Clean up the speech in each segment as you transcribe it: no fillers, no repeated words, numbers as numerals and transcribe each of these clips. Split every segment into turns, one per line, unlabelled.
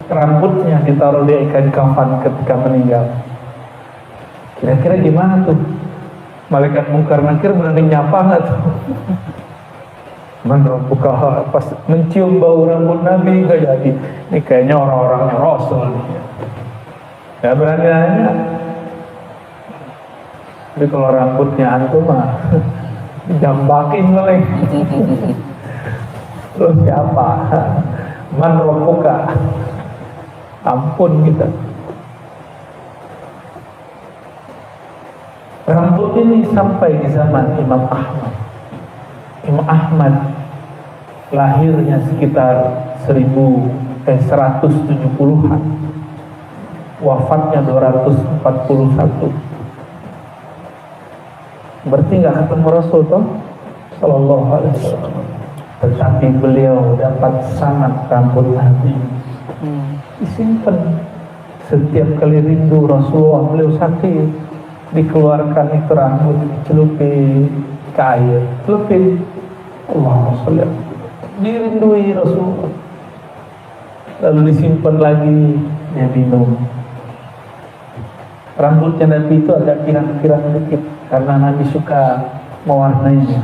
rambutnya ditaruh di ikan kafan ketika meninggal. Kira-kira gimana tuh? Malaikat Munkar Nakir berani nyapa nggak tuh? Buka pas mencium bau rambut Nabi nggak jadi. Ini kayaknya orang-orangnya Rasul. Nggak berani nanya. Tapi kalau rambutnya antum mah jambakin mulai. Terus siapa? Man rabbuka? Ampun kita. Rambut ini sampai di zaman Imam Ahmad. Imam Ahmad lahirnya sekitar 170-an, wafatnya 241. Berarti nggak ketemu Rasul toh, Sallallahu Alaihi Wasallam. Tetapi beliau dapat sangat rambut Nabi. Disimpan. Setiap kali rindu Rasulullah, beliau sakit, dikeluarkan itu rambut, dicelupin ke air, celupin. Allahumma sholli, dirindui Rasulullah, lalu disimpan lagi, dia minum. Rambutnya Nabi itu agak pirang-pirang dikit karena Nabi suka mewarnainya.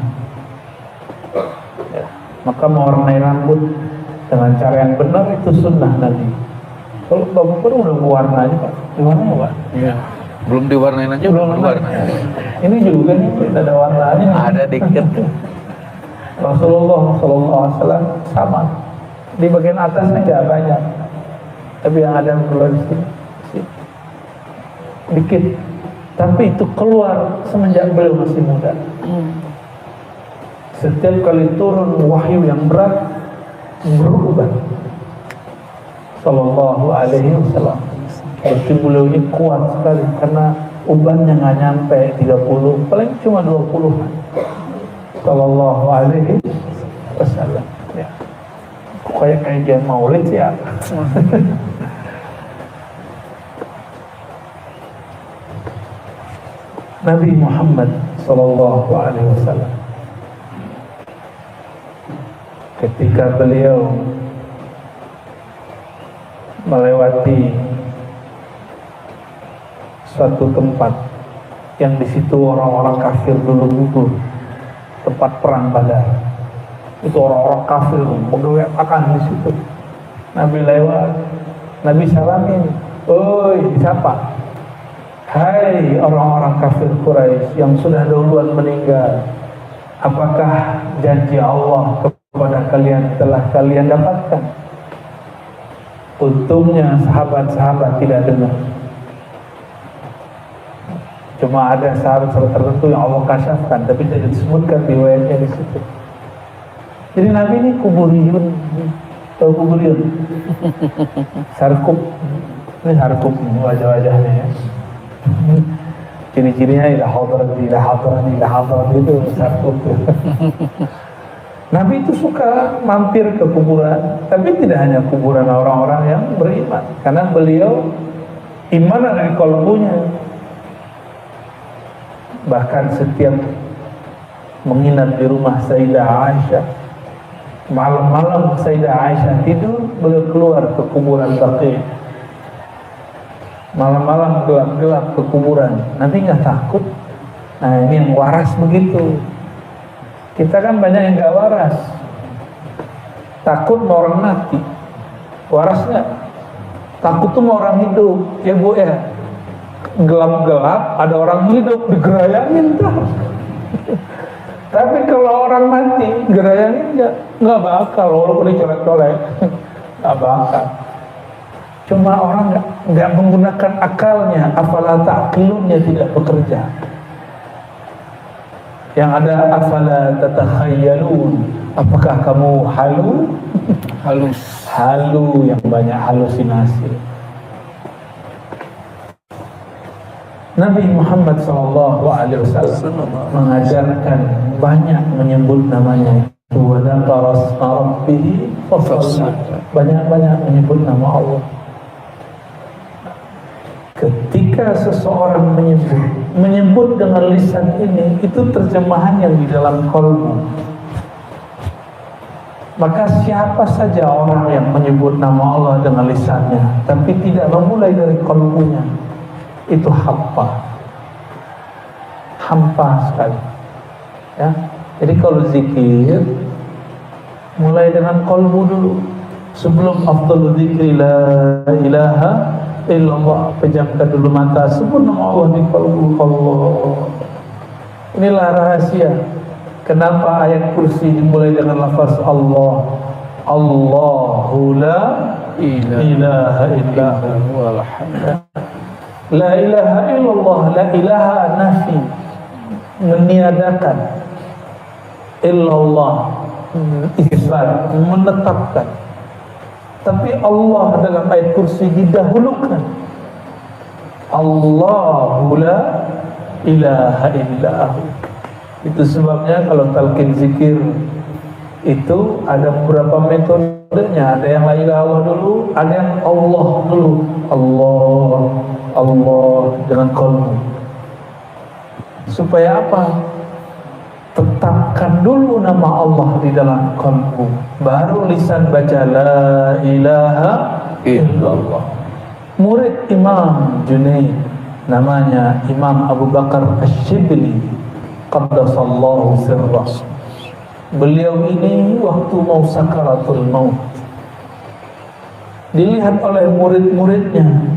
Ya, maka mewarnai rambut dengan cara yang benar itu sunnah Nabi. Kalau Bapak perlu udah mewarna aja Pak, gimana ya Pak?
Iya. Belum diwarnain aja belum diwarnain.
Ini juga nih ada warnanya.
Ada dikit.
Rasulullah SAW sama. Di bagian atasnya nggak banyak, tapi yang ada keluar di sini dikit. Tapi itu keluar semenjak beliau masih muda. Setiap kali turun wahyu yang berat berubah. Sallallahu Alaihi Wasallam. Berarti beliau ini kuat sekali karena ubannya nggak nyampe 30, paling cuma 20-an. Sallallahu Alaihi Wasallam. Ya. Kayak dia maulid ya. Nabi Muhammad Sallallahu Alaihi Wasallam ketika beliau melewati suatu tempat yang di situ orang-orang kafir dulu gugur, tempat perang Badar. Itu orang-orang kafir menggerakkan di situ. Nabi lewat, Nabi salamin, oi, disapa. Hai orang-orang kafir Quraisy yang sudah duluan meninggal, apakah janji Allah kepada kalian telah kalian dapatkan? Untungnya sahabat-sahabat tidak dengar. Cuma ada sahabat-sahabat tertentu yang Allah kasyafkan, tapi tidak disebutkan riwayatnya di situ. Jadi Nabi ini kuburiyun, tahu kuburiyun? Sarkup, ini sarkup wajah-wajahnya ya. Ciri-cirinya ilah hadrat itu sarkup. Nabi itu suka mampir ke kuburan, tapi tidak hanya kuburan orang-orang yang beriman, karena beliau iman ada di kalbunya. Bahkan setiap menginap di rumah Sayyidah Aisyah, malam-malam Sayyidah Aisyah tidur, beliau keluar ke kuburan Baqi. Malam-malam gelap-gelap ke kuburan. Nanti nggak takut? Nah ini yang waras begitu. Kita kan banyak yang nggak waras. Takut mau orang mati. Waras nggak? Takut tuh mau orang hidup. Ya Bu ya. Gelap-gelap ada orang hidup digerayangin tuh. Tapi kalau orang mati gerayangin nggak bakal, walaupun dicolek-colek nggak bakal. Cuma orang nggak menggunakan akalnya, afala ta'qilunnya tidak bekerja. Yang ada afala tatakhayyalun, apakah kamu halu yang banyak halusinasi. Nabi Muhammad SAW mengajarkan banyak menyebut namanya. Wa dzakara isma rabbih fasalli. Banyak-banyak menyebut nama Allah. Ketika seseorang menyebut dengan lisan ini, itu terjemahan yang di dalam qalbu. Maka siapa saja orang yang menyebut nama Allah dengan lisannya tapi tidak memulai dari qalbunya, itu hampa sekali ya. Jadi kalau zikir mulai dengan qalbu dulu. Sebelum afdalul zikri la ilaha illallah, pejamkan dulu mata, sebut nama Allah di qalbu Allah. Inilah rahasia kenapa ayat kursi dimulai dengan lafaz Allah. Allahu la ilaha illahu. La ilaha illallah, la ilaha nafi, meniadakan, illallah isbat, menetapkan. Tapi Allah dalam ayat kursi didahulukan. Allahu la ilaha illahu. Itu sebabnya kalau talqin zikir itu ada beberapa metodenya. Ada yang la ilaha illallah dulu, ada yang Allah dulu. Allah dengan qalbu. Supaya apa? Tetapkan dulu nama Allah di dalam qalbu, baru lisan baca la ilaha illallah. Murid Imam Junaid namanya Imam Abu Bakar Asy-Syibli qaddasallahu sirrah. Beliau ini waktu mau sakaratul maut dilihat oleh murid-muridnya,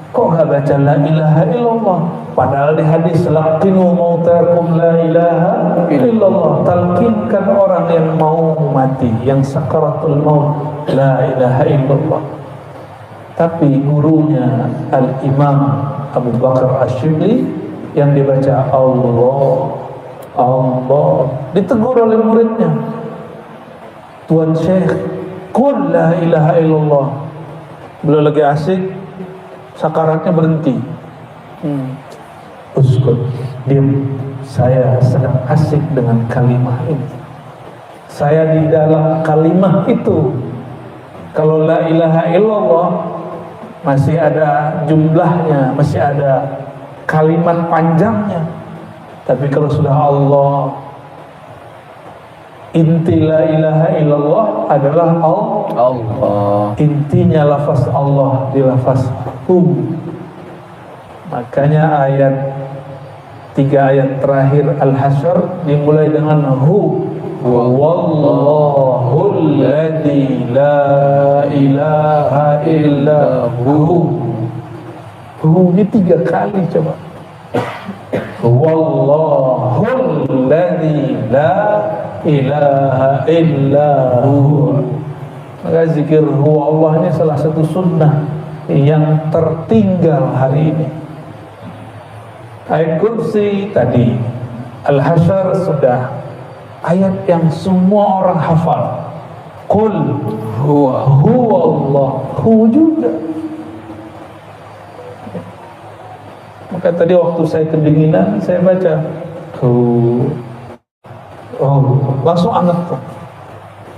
kok gak baca la ilaha illallah? Padahal di hadis laqinu mautakum la ilaha illallah, talqinkan orang yang mau mati, yang sakaratul maut, la ilaha illallah. Tapi gurunya Al-Imam Abu Bakar Asy-Syibli yang dibaca Allah, ditegur oleh muridnya, Tuan Syekh, qul la ilaha illallah. Beliau lagi asik, sakaratnya berhenti. Uskut, diam. Saya sedang asik dengan kalimah ini. Saya di dalam kalimah itu. Kalau la ilaha illallah masih ada jumlahnya, masih ada kalimat panjangnya. Tapi kalau sudah Allah, inti la ilaha illallah adalah Allah. Intinya lafaz Allah di lafaz hu. Makanya tiga ayat terakhir Al-Hasyr dimulai dengan hu. Wallahul ladzi la ilaha illa hu. Hu ini 3 kali coba. Wallahul ladzi la ilaha illa hu. Maka zikir hu Allah ini salah satu sunnah yang tertinggal hari ini. Ayat kursi tadi, Al-Hasyr sudah, ayat yang semua orang hafal. Qul huwa Allah, hu juga. Maka tadi waktu saya kedinginan, saya baca hu. Langsung anget tuh.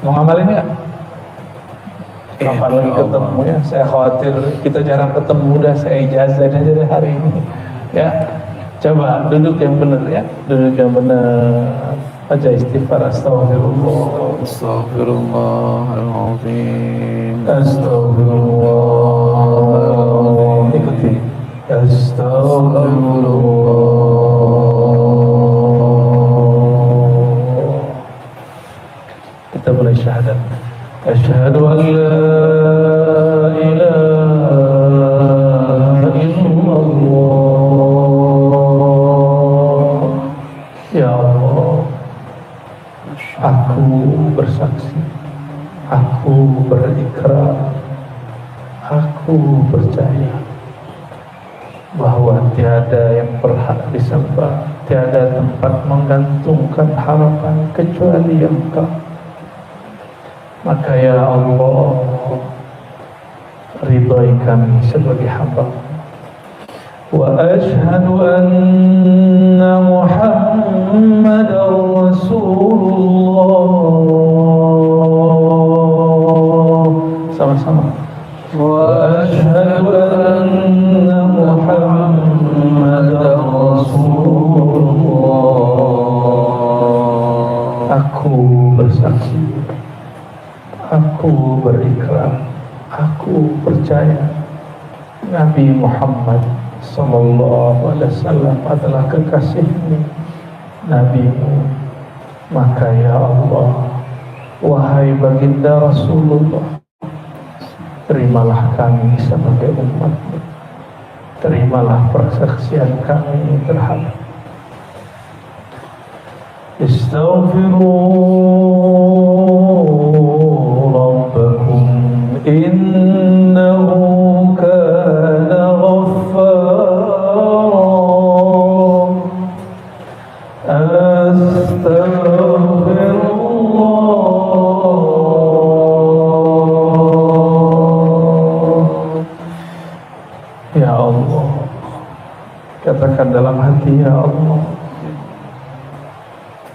Mau ngamalin nggak? Kapan lagi ketemu ya? Saya khawatir kita jarang ketemu, dah saya ijazahin aja deh hari ini. Ya. Coba duduk yang benar ya, duduk yang benar. Baca istighfar, astagfirullah, astagfirullahaladzim, astagfirullah. Ikuti, astagfirullah. Kita mulai syahadat. Asyhadu an la ilaha illallah. Ya Allah, aku bersaksi, aku berikrar, aku percaya bahwa tiada yang berhak disembah, tiada tempat menggantungkan harapan kecuali Engkau. Maka ya Allah, ridhai kami sebagai hamba. Wa ashhadu anna Muhammadar Rasulullah. Sama-sama. Wa ashhadu anna Muhammadar Rasulullah. Aku bersaksi, aku berikrar, aku percaya Nabi Muhammad sallallahu alaihi wasallam adalah kekasihmu, nabimu. Maka ya Allah, wahai baginda Rasulullah, terimalah kami sebagai umatmu, terimalah persaksian kami terhadap. Istaghfiru rabbakum innahu kana ghaffara. Astaghfirullah. Ya Allah, katakan dalam hati, ya Allah,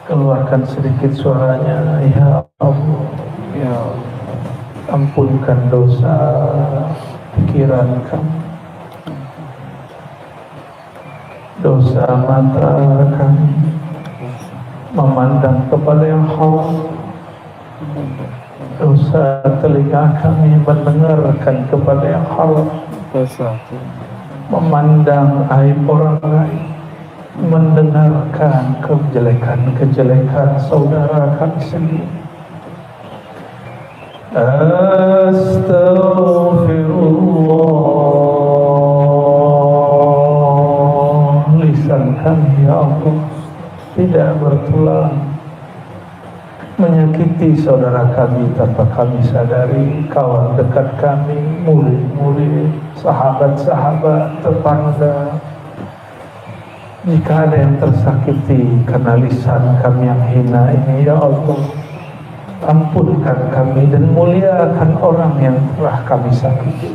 keluarkan sedikit suaranya, ya Allah,
Ya
ampunkan dosa pikiran kami, dosa mata kami memandang kepada yang haram, dosa telinga kami mendengarkan kepada yang haram,
dosa.
memandang aib orang lain, mendengarkan kejelekan saudara kami sendiri. Astaghfirullah. Lisan kami ya Allah tidak bertulang menyakiti saudara kami tanpa kami sadari, kawan dekat kami, murid-murid, sahabat-sahabat, tetangga. Jika ada yang tersakiti karena lisan kami yang hina ini, ya Allah, ampunkan kami dan muliakan orang yang telah kami sakiti.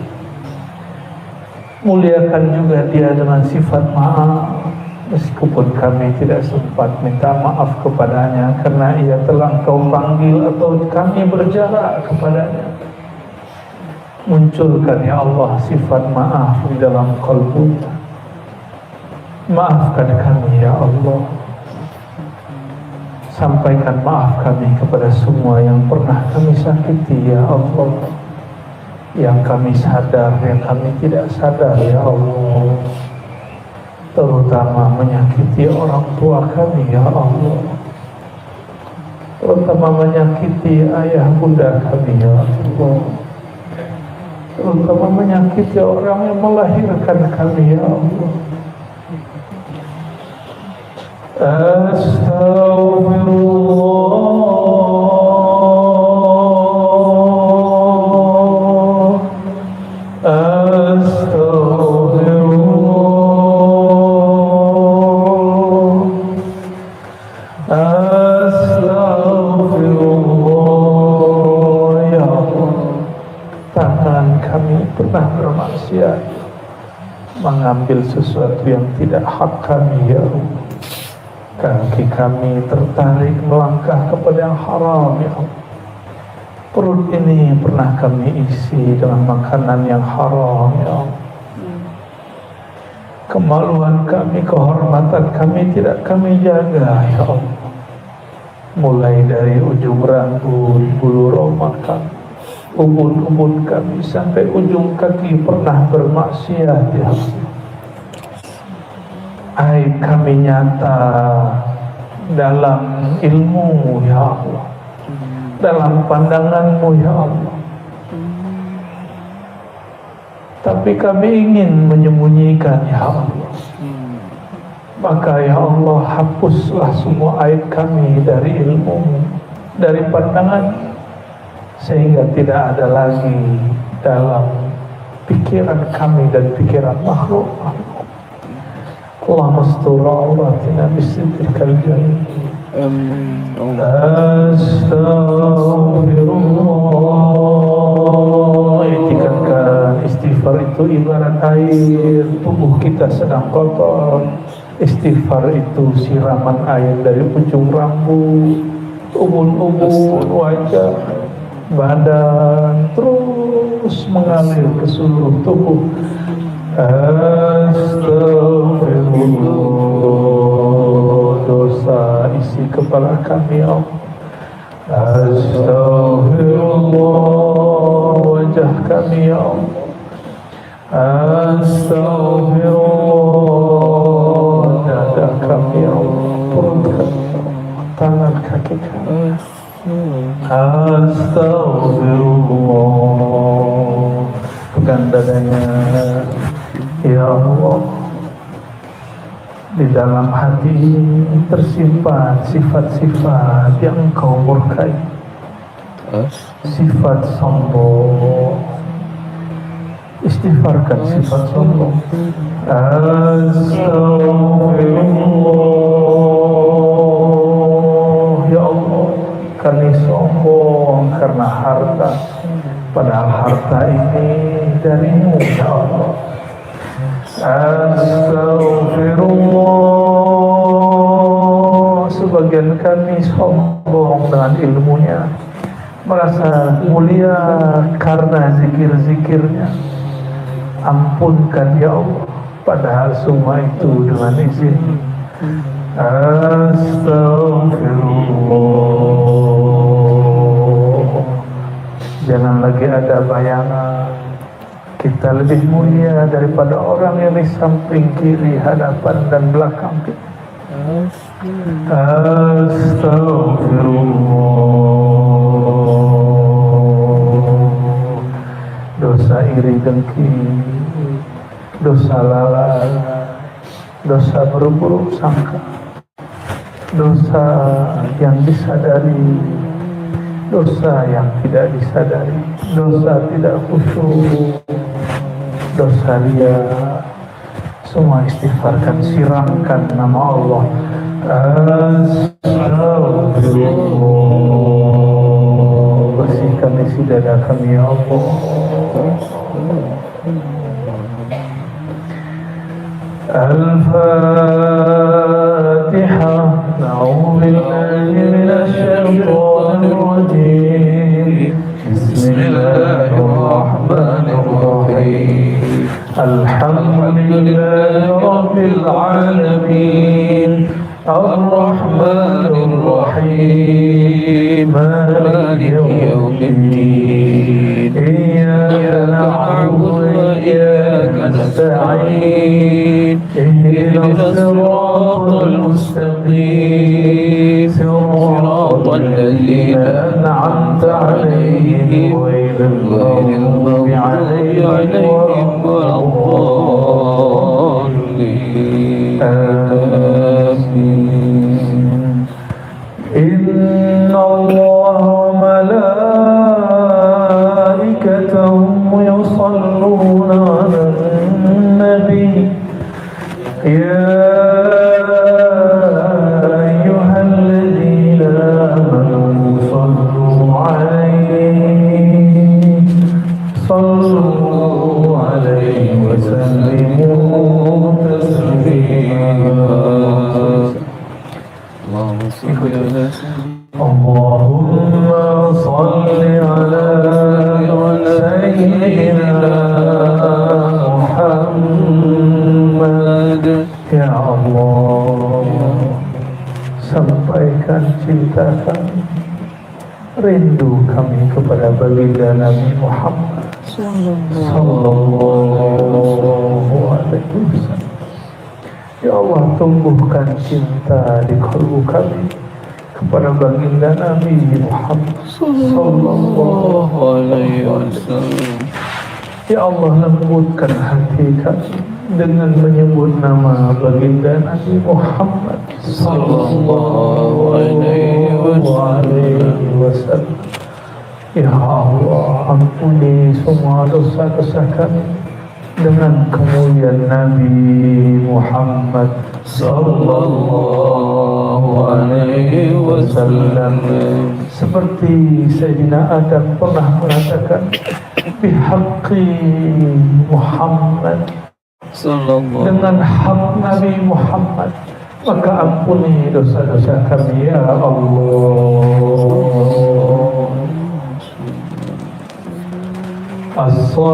Muliakan juga dia dengan sifat maaf, meskipun kami tidak sempat minta maaf kepadanya karena ia telah Engkau panggil atau kami berjarak kepadanya. Munculkan ya Allah sifat maaf di dalam qalbunya. Maafkan kami ya Allah. Sampaikan maaf kami kepada semua yang pernah kami sakiti ya Allah, yang kami sadar, yang kami tidak sadar ya Allah, terutama menyakiti orang tua kami ya Allah, terutama menyakiti ayah bunda kami ya Allah, terutama menyakiti orang yang melahirkan kami ya Allah. Astaghfirullah. Astaghfirullah. Astaghfirullah. Ya Allah, tangan kami pernah bermaksiat, mengambil sesuatu yang tidak hak kami ya Allah. Kaki kami tertarik melangkah kepada yang haram ya Allah. Perut ini pernah kami isi dengan makanan yang haram ya Allah. Kemaluan kami, kehormatan kami tidak kami jaga ya Allah. Mulai dari ujung rambut, bulu roma kami, ubun-ubun kami sampai ujung kaki pernah bermaksiat ya Allah. Aib kami nyata dalam ilmu ya Allah, dalam pandanganmu ya Allah, tapi kami ingin menyembunyikan ya Allah. Maka ya Allah, hapuslah semua aib kami dari ilmu, dari pandangan, sehingga tidak ada lagi dalam pikiran kami dan pikiran makhluk. Allahumma astur auratina bisidrikal jamil. Astaghfirullah. Etikatkan istighfar itu ibarat air, tubuh kita sedang kotor. Istighfar itu siraman air dari ujung rambut, ubun-ubun, wajah, badan, terus mengalir ke seluruh tubuh. Astagfirullah. Dosa isi kepala kami ya Allah, Astaghfirullah, wajah kami ya Allah. Astaghfirullah, dada kami ya Allah, perut kami, tangan kaki kami. Astaghfirullah, pegang dadanya ya Allah. Di dalam hati tersimpan sifat-sifat yang Engkau murkai, sifat sombong. Istighfarkan sifat sombong. Astagfirullah, ya Allah, kami sombong karena harta, padahal harta ini darimu ya Allah. Astagfirullah, sebagian kami sombong dengan ilmunya, merasa mulia karena zikir-zikirnya. Ampunkan ya Allah, padahal semua itu dengan izin. Astagfirullah, jangan lagi ada bayangan kita lebih mulia daripada orang yang di samping kiri, hadapan dan belakang kita. Astagfirullah, dosa iri dengki, dosa lalai, dosa berburuk sangka, dosa yang disadari, dosa yang tidak disadari, dosa tidak khusyuk, dosa ria. Semua istighfarkan, siramkan nama Allah. Astagfirullah, bersihkan isi dada kami ya Allah. Al-Fatihah. A'udzu billahi minasy syaithanir rajim. Bismillahirrahmanirrahim. Alhamdulillahi rabbil alamin. Ar-Rahmanir Rahim. Maliki yaumiddin. Iyyaka na'budu wa iyyaka nasta'in. Ihdinas siratal mustaqim. Siratal ladzina an'amta 'alaihim ghairil maghdubi 'alaihim waladdallin. Amin. Inna Allah wa malaikatahu yusalluna 'alan nabi. Ya ayyuhalladzina amanu sallu 'alaihi wa sallimu taslima. Allahumma salli ala sayyidina Muhammad. Ya Allah, sampaikan cinta kami, rindu kami kepada baginda Nabi Muhammad sallallahu alaihi wasallam. Ya Allah, tumbuhkan cinta di kalbu kami kepada baginda Nabi Muhammad sallallahu alaihi wasallam. Ya Allah, lembutkan hati kami dengan menyebut nama baginda Nabi Muhammad sallallahu alaihi wasallam. Ya Allah, ampuni semua dosa-dosa kami dengan kemuliaan Nabi Muhammad sallallahu alaihi wasallam. Seperti Sayyidina Adam pernah mengatakan, bihaqqi Muhammad, dengan hak Nabi Muhammad, maka ampuni dosa-dosa kami ya Allah. As-salatu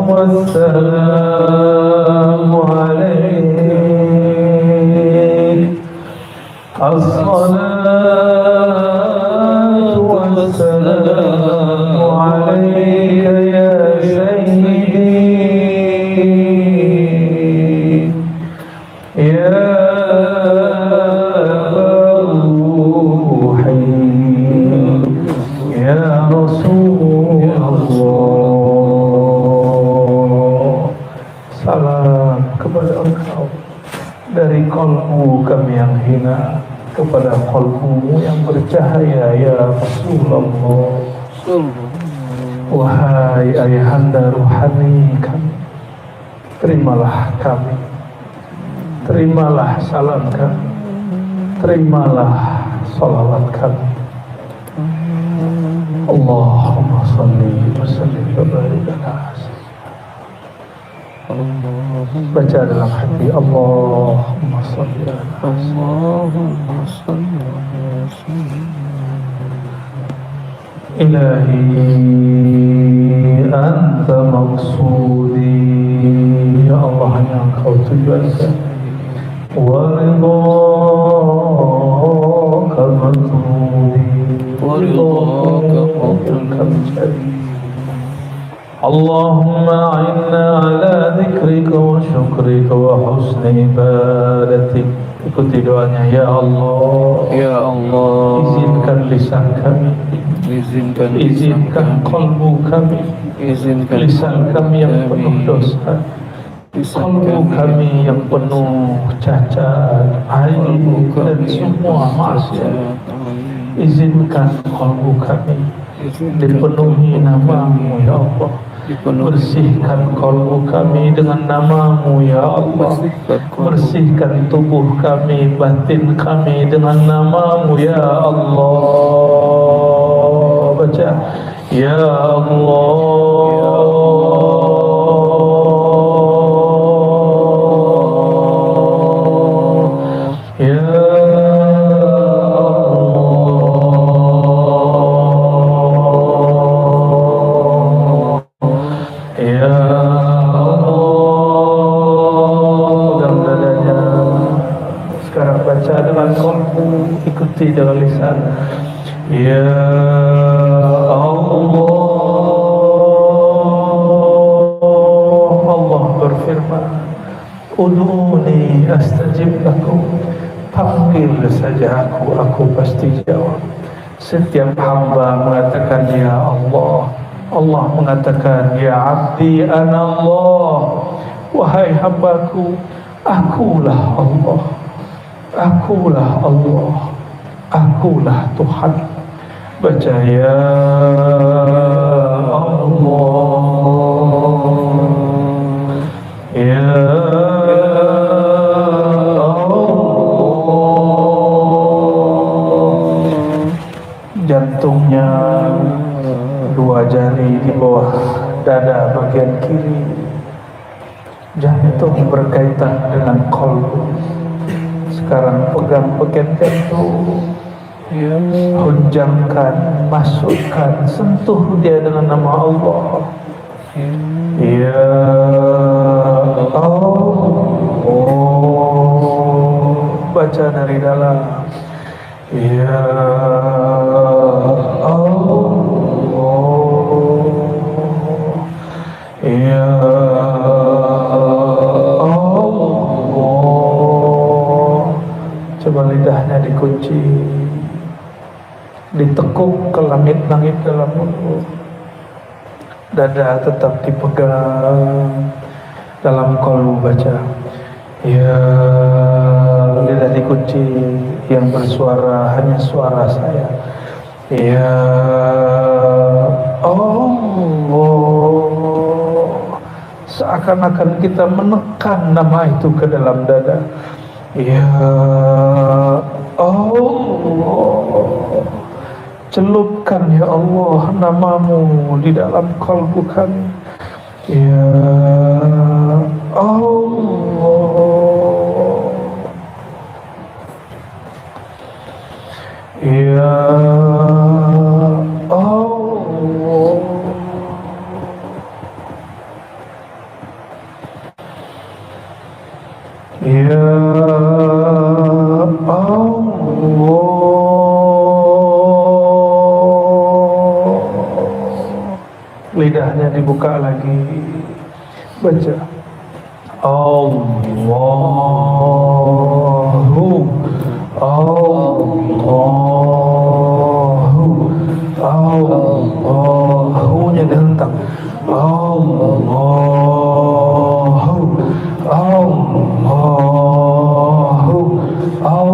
wassalamu alaik. kami yang hina, kepada qalbu yang bercahaya ya Rasulullah. Wahai ayahanda ruhani kami, terimalah kami, terimalah salam kami, terimalah salawat kami. Allahumma salli wa sallim wa barik ala Sayyidina. Baca dalam hati, Allahumma salli ala Ilahi anta maqsudi, ya Allah yang kau tujuankan, wa ridhaka matludi, ridhaka kami cari. Allahumma a'inna ala dzikrika wa syukrika wa husni ibadatik. Ikuti doanya, ya Allah,
Ya Allah,
izinkan lisan kami, izinkan kalbu kami,
izinkan
lisan kami yang penuh dosa, kalbu kami yang penuh cacat, aib dan semua maksiat. Izinkan kalbu kami dipenuhi namamu ya Allah. Bersihkan kalbu kami dengan namamu ya Allah. Bersihkan tubuh kami, batin kami dengan namamu ya Allah. Baca, ya Allah, ya ikuti dengan lisan, ya Allah. Allah berfirman, ud'uni astajib lakum, panggil saja aku pasti jawab. Setiap hamba mengatakan ya Allah, Allah mengatakan ya abdi ana Allah, wahai hambaku, akulah Allah, akulah Allah, akulah Tuhan. Baca, ya Allah, ya Allah. Jantungnya dua jari di bawah dada bagian kiri. Jantung berkaitan dengan qalbu. Sekarang pegang bagian jantung, hunjamkan, masukkan, sentuh dia dengan nama Allah. Ya Allah, baca dari dalam, ya Allah, ya coba lidahnya dikunci, ditekuk ke langit-langit dalam mulut. Dada tetap dipegang, dalam qalbu baca, ya, lidah dikunci, yang bersuara hanya suara saya, ya Allah. Seakan-akan kita menekan nama itu ke dalam dada. Ya Allah, celupkan ya Allah namamu di dalam kalbu kami. Ya Allah, ya Allah, ya lidahnya dibuka lagi, baca Allahu Allahu Allahu-nya dihentak, Allahu Allahu Allahu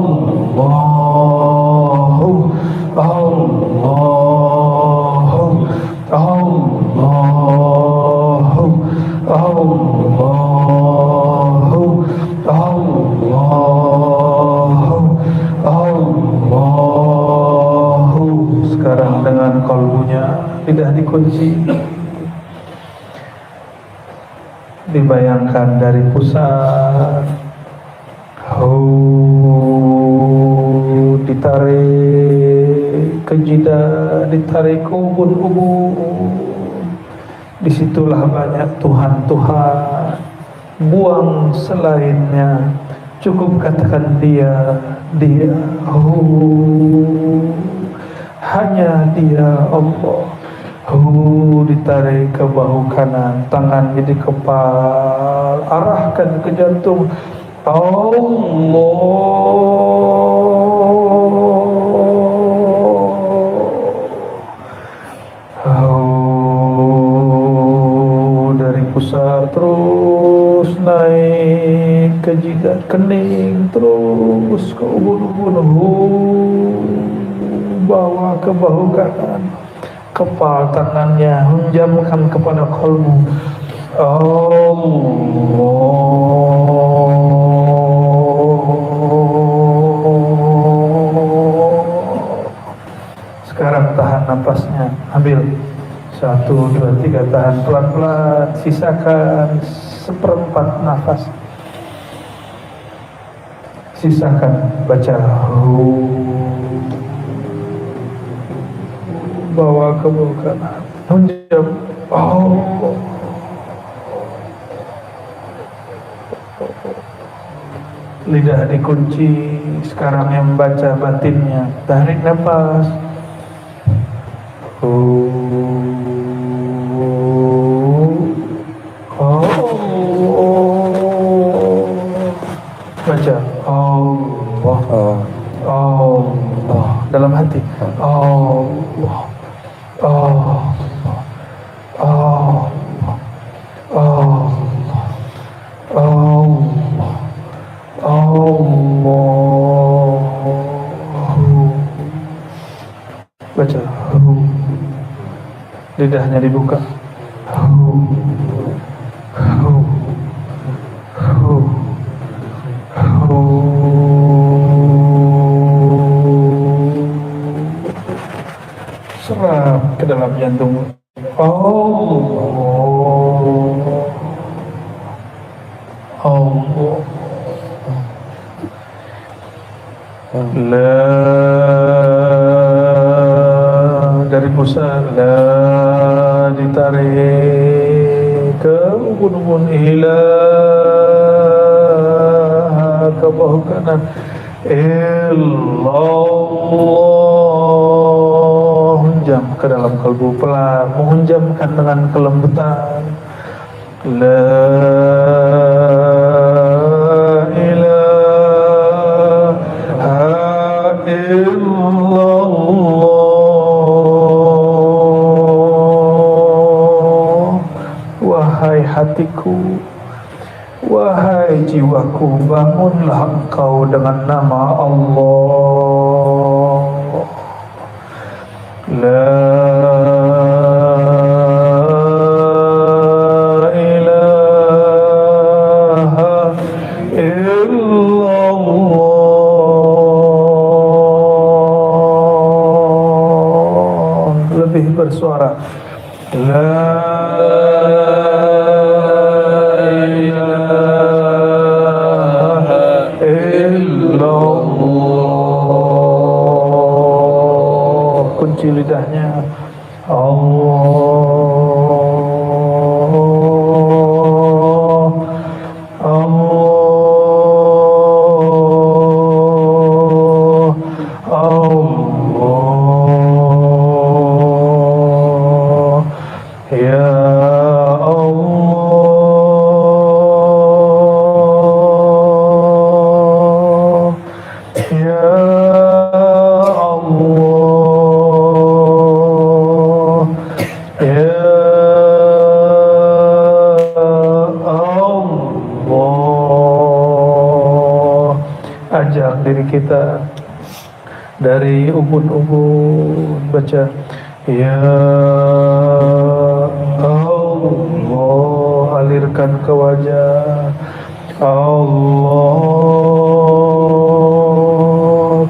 dibayangkan dari pusat, ditarik ke jidat, ditarik ke ubun-ubun. Disitulah banyak Tuhan-Tuhan, buang selainnya, cukup katakan dia, hanya dia Allah. Ditarik ke bahu kanan, tangan jadi kepal, arahkan ke jantung. Dari pusat terus naik ke jidat, kening, terus ke ubun-ubun, bawa ke bahu kanan, kepal tangannya, hunjamkan kepada kalbu. Sekarang tahan napasnya, ambil 1, 2, 3, tahan pelan-pelan, sisakan 1/4 nafas, sisakan, baca bawa ke bahu kanan, hunjam. Lidah dikunci. Sekarang yang baca batinnya, tarik nafas. Baca Allah, Allah dalam hati, Allah, Allah, Allah, Allah, Allah, Allah. Baca, lidahnya dibuka. Serap ke dalam jantung. Allah. La dari pusat, la ditarik ke ubun-ubun, ilah ke bahu kanan, illallah, hunjam ke dalam kalbu pelan, menghunjamkan dengan kelembutan. La wahai hatiku, wahai jiwaku, bangunlah engkau dengan nama Allah. La ilaha illallah. Lebih bersuara. La kunci lidahnya. Allah, Allah, Allah, ya Allah, ya ajak diri kita dari ubun-ubun, baca ya Allah, alirkan ke wajah, Allah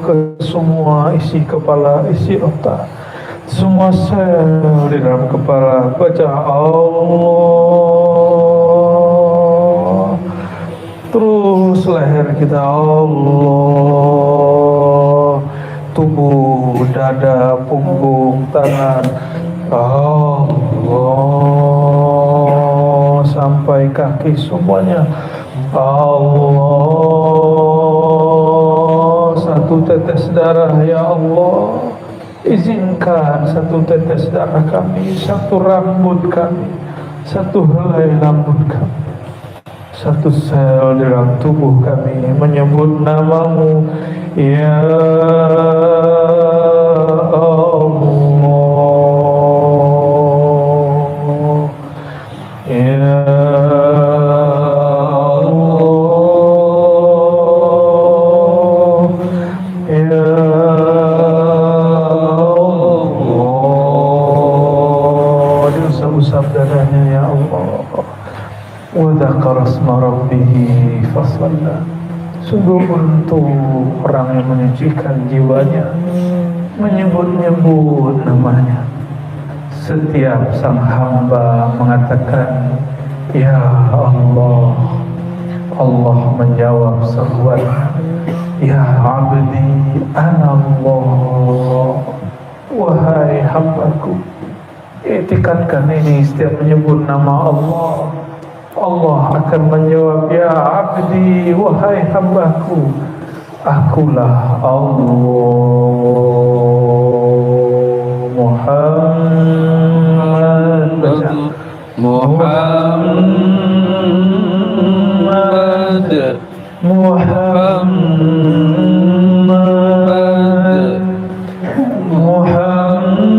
ke semua isi kepala, isi otak, semua sel di dalam kepala, baca Allah, leher kita, Allah, tubuh, dada, punggung, tangan, Allah, sampai kaki semuanya, Allah, satu tetes darah ya Allah, izinkan satu tetes darah kami, satu rambut kami, satu helai rambut kami, satu sel dalam tubuh kami menyebut namamu ya Allah, ya sabdanya ya Allah, wa dzakara asma rabbih fasalla. Sungguh untuk orang yang menyucikan jiwanya, menyebut-nyebut namanya. Setiap sang hamba mengatakan ya Allah, Allah menjawab seruannya, ya abdi ana Allah, wahai hambaku. Iktikadkan ini, setiap menyebut nama Allah, Allah akan menjawab ya abdi, wahai hambaku, akulah Allah. Muhammad, baca Muhammad, Muhammad, Muhammad,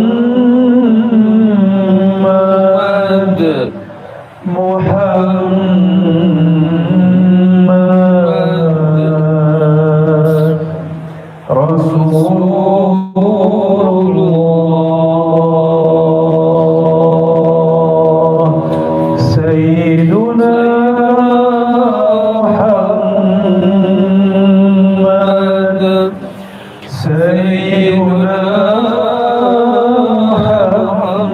Muhammad Rasulullah Sayyiduna Muhammad Sayyiduna Muhammad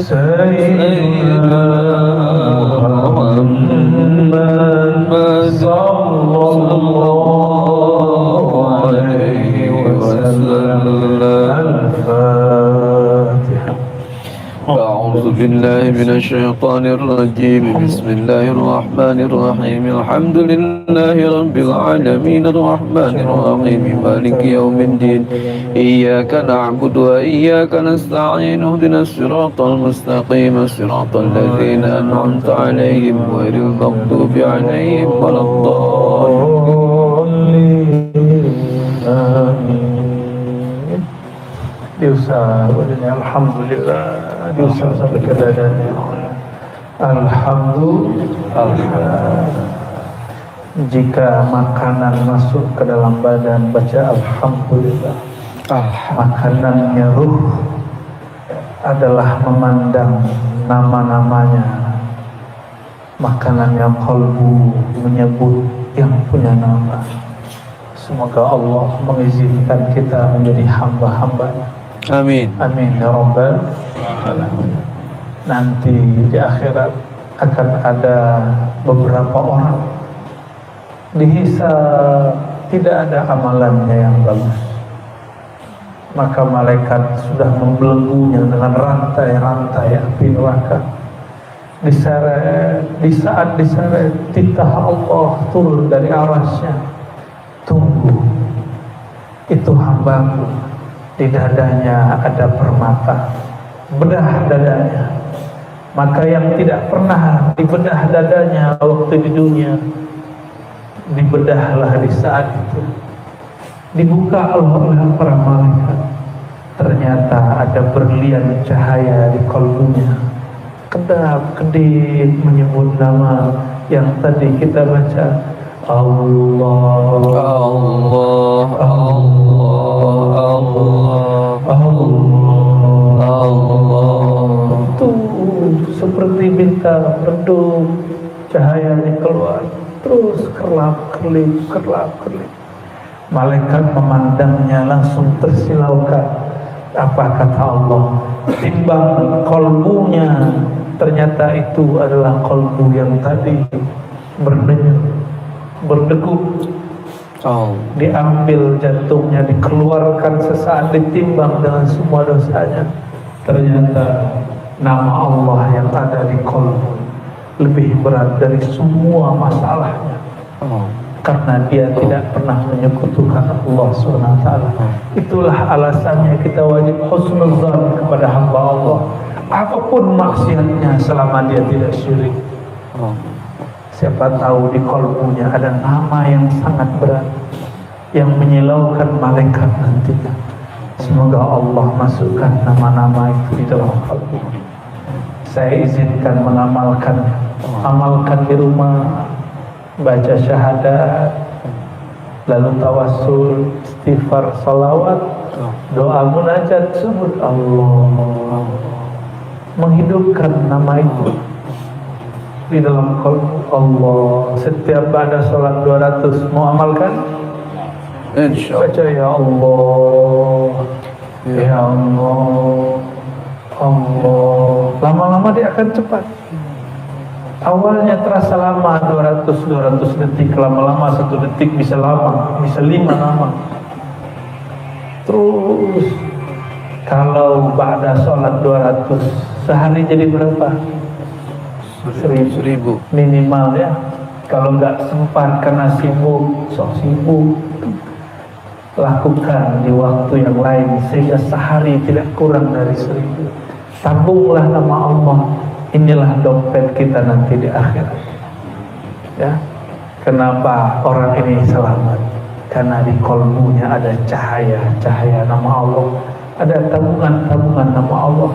Sayyidina Muhammad sallallahu alaihi wasallam. Al-Fatihah.
أعوذ بالله من الشيطان الرجيم بسم الله الرحمن الرحيم الحمد لله رب العالمين الرحمن الرحيم مالك يوم الدين إياك نعبد وإياك نستعين اهدنا الصراط المستقيم صراط الذين أنعمت عليهم غير المغضوب عليهم ولا الضالين
Amin. Diusah badannya, alhamdulillah, diusah sampai ke dadanya. Alhamdulillah. Jika makanan masuk ke dalam badan, baca alhamdulillah. Makanannya ruh adalah memandang nama-namanya. Makanannya qalbu, menyebut yang punya nama. Semoga Allah mengizinkan kita menjadi hamba-hambanya.
Amin.
Amin ya rabbal alamin. Nanti di akhirat akan ada beberapa orang dihisab, tidak ada amalannya yang bagus, maka malaikat sudah membelenggunya dengan rantai-rantai api neraka. Diseret, di saat diseret, titah Allah turun dari arasnya. Tunggu, itu hambaku, di dadanya ada permata, bedah dadanya. Maka yang tidak pernah dibedah dadanya waktu di dunia, dibedahlah di saat itu. Dibuka oleh para malaikat, ternyata ada berlian cahaya di kalbunya. Kedap-kedip menyebut nama yang tadi kita baca, Allah,
Allah, Allah, Allah, Allah.
Tuh seperti bintang redup, cahayanya keluar, terus kerlap-kerlip. Malaikat memandangnya langsung tersilaukan. Apa kata Allah? Timbang kolbunya, ternyata itu adalah kolbu yang tadi berdenyut, berdegup, diambil jantungnya, dikeluarkan sesaat, ditimbang dengan semua dosanya. Ternyata nama Allah yang ada di kolbu lebih berat dari semua masalahnya. Karena dia tidak pernah menyekutukan Allah SWT. Itulah alasannya kita wajib husnuzan kepada hamba Allah, apapun maksiatnya selama dia tidak syirik. Siapa tahu di kolbunya ada nama yang sangat berat yang menyilaukan malaikat nantinya. Semoga Allah masukkan nama-nama itu di dalam kolbu. Saya izinkan mengamalkannya. Amalkan di rumah, baca syahadat, lalu tawassul, istighfar, salawat, doa munajat, sebut Allah, menghidupkan nama itu di dalam qalbu Allah. Setiap ada sholat 200 mau amalkan? Baca ya Allah, ya Allah, Allah. Lama-lama dia akan cepat. Awalnya terasa lama, 200 detik, lama-lama 1 detik bisa lama, bisa 5 lama. Terus kalau ba'da sholat 200 sehari jadi berapa? 1000 minimal ya. Kalau nggak sempat karena sibuk, sok sibuk, lakukan di waktu yang lain sehingga sehari tidak kurang dari 1000. Tabunglah nama Allah. Inilah dompet kita nanti di akhirat. Ya, kenapa orang ini selamat? Karena di kolbunya ada cahaya nama Allah, ada tabungan nama Allah.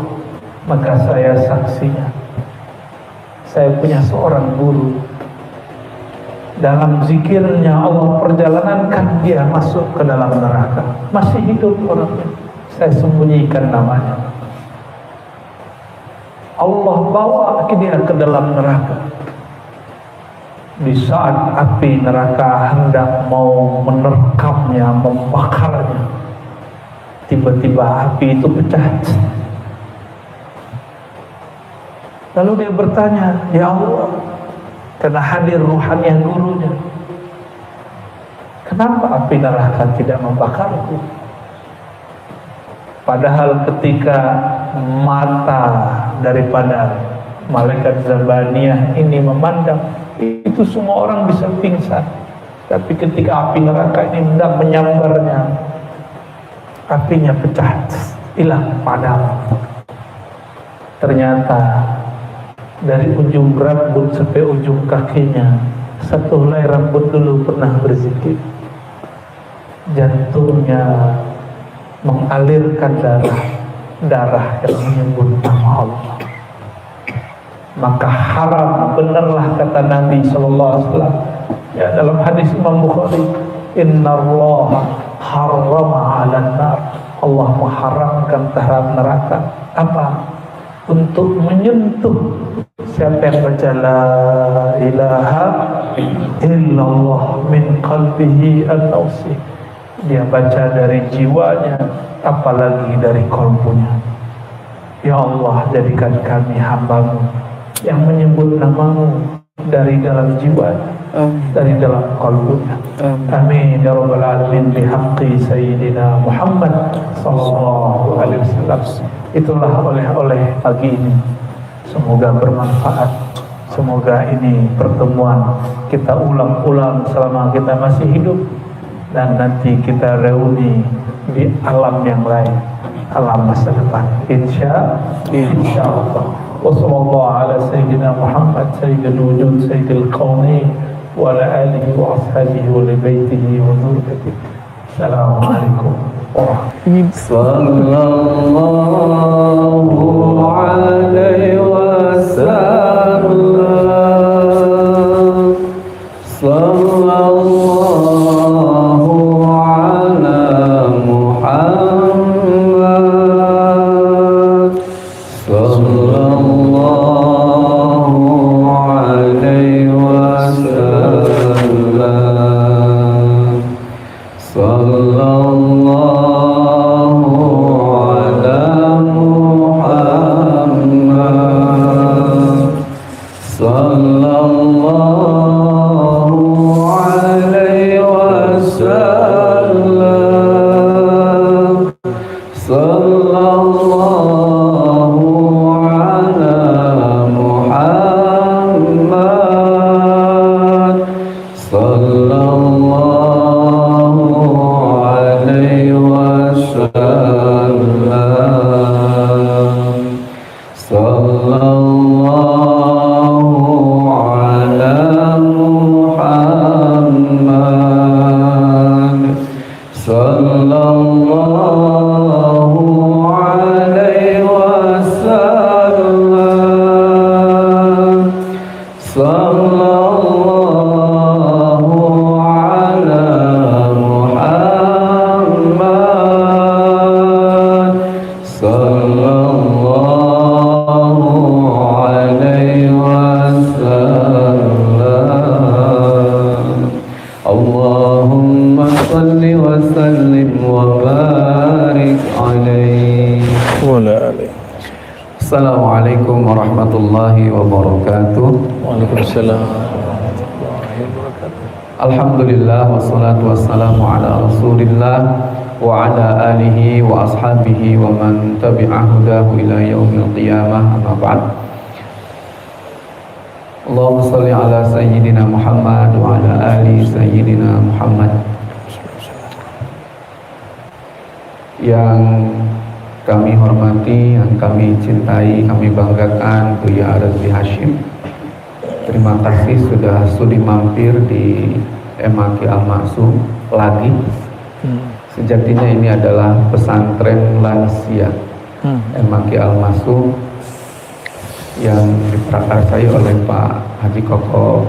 Maka saya saksinya. Saya punya seorang guru. Dalam zikirnya Allah perjalanankan dia masuk ke dalam neraka. Masih hidup orangnya. Saya sembunyikan namanya. Allah bawa dia ke dalam neraka. Di saat api neraka hendak mau menerkamnya, membakarnya, tiba-tiba api itu pecah. Lalu dia bertanya, ya Allah, karena hadir ruhaniah gurunya, kenapa api neraka tidak membakarku? Padahal ketika mata daripada malaikat Zabaniyah ini memandang, itu semua orang bisa pingsan. Tapi ketika api neraka ini hendak menyambarnya, apinya pecah, hilang, padam. Ternyata dari ujung rambut sampai ujung kakinya, 1 helai rambut dulu pernah berzikir. Jantungnya mengalirkan darah yang menyebut nama Allah. Maka haram, benarlah kata Nabi SAW ya, dalam hadis Imam Bukhari, Inna Allah harrama 'alan nar. Allah mengharamkan terhadap neraka. Apa? Untuk menyentuh siapa yang baca la ilaha illallah min qalbihi an-nawsi. Dia baca dari jiwanya, apalagi dari kolbunya. Ya Allah, jadikan kami hamba-Mu yang menyebut nama-Mu dari dalam jiwanya, dari dalam kolbunya. Amin ya rabbal alamin, bihaqqi sayyidina Muhammad sallallahu alaihi wasallam. Itulah oleh-oleh pagi ini. Semoga bermanfaat. Semoga ini pertemuan kita ulang-ulang selama kita masih hidup, dan nanti kita reuni di alam yang lain, alam masa depan, insya Allah. Wassallallahu ala sayyidina Muhammad sayyidil wujud sayyidil qawnain wa ala alihi wa ashabihi wa li baitihi wa dzurriyyatihi. Assalamualaikum warahmatullahi
Sallallahu ala Muhammad. Assalamualaikum warahmatullahi wabarakatuh.
Waalaikumsalam.
Alhamdulillah wassalatu wassalamu ala Rasulillah wa ala alihi wa ashabihi wa man tabi'a hudahu ila yaumil qiyamah, amma ba'd. Allahumma shalli ala sayyidina Muhammad wa ala ali sayyidina Muhammad. Yang kami hormati, yang kami cintai, kami banggakan Buya Razli Hashim. Terima kasih sudah sudi mampir di MAQ Al-Maksum lagi. Sejatinya ini adalah pesantren lansia MAQ Al-Maksum yang diprakarsai oleh Pak Haji Koko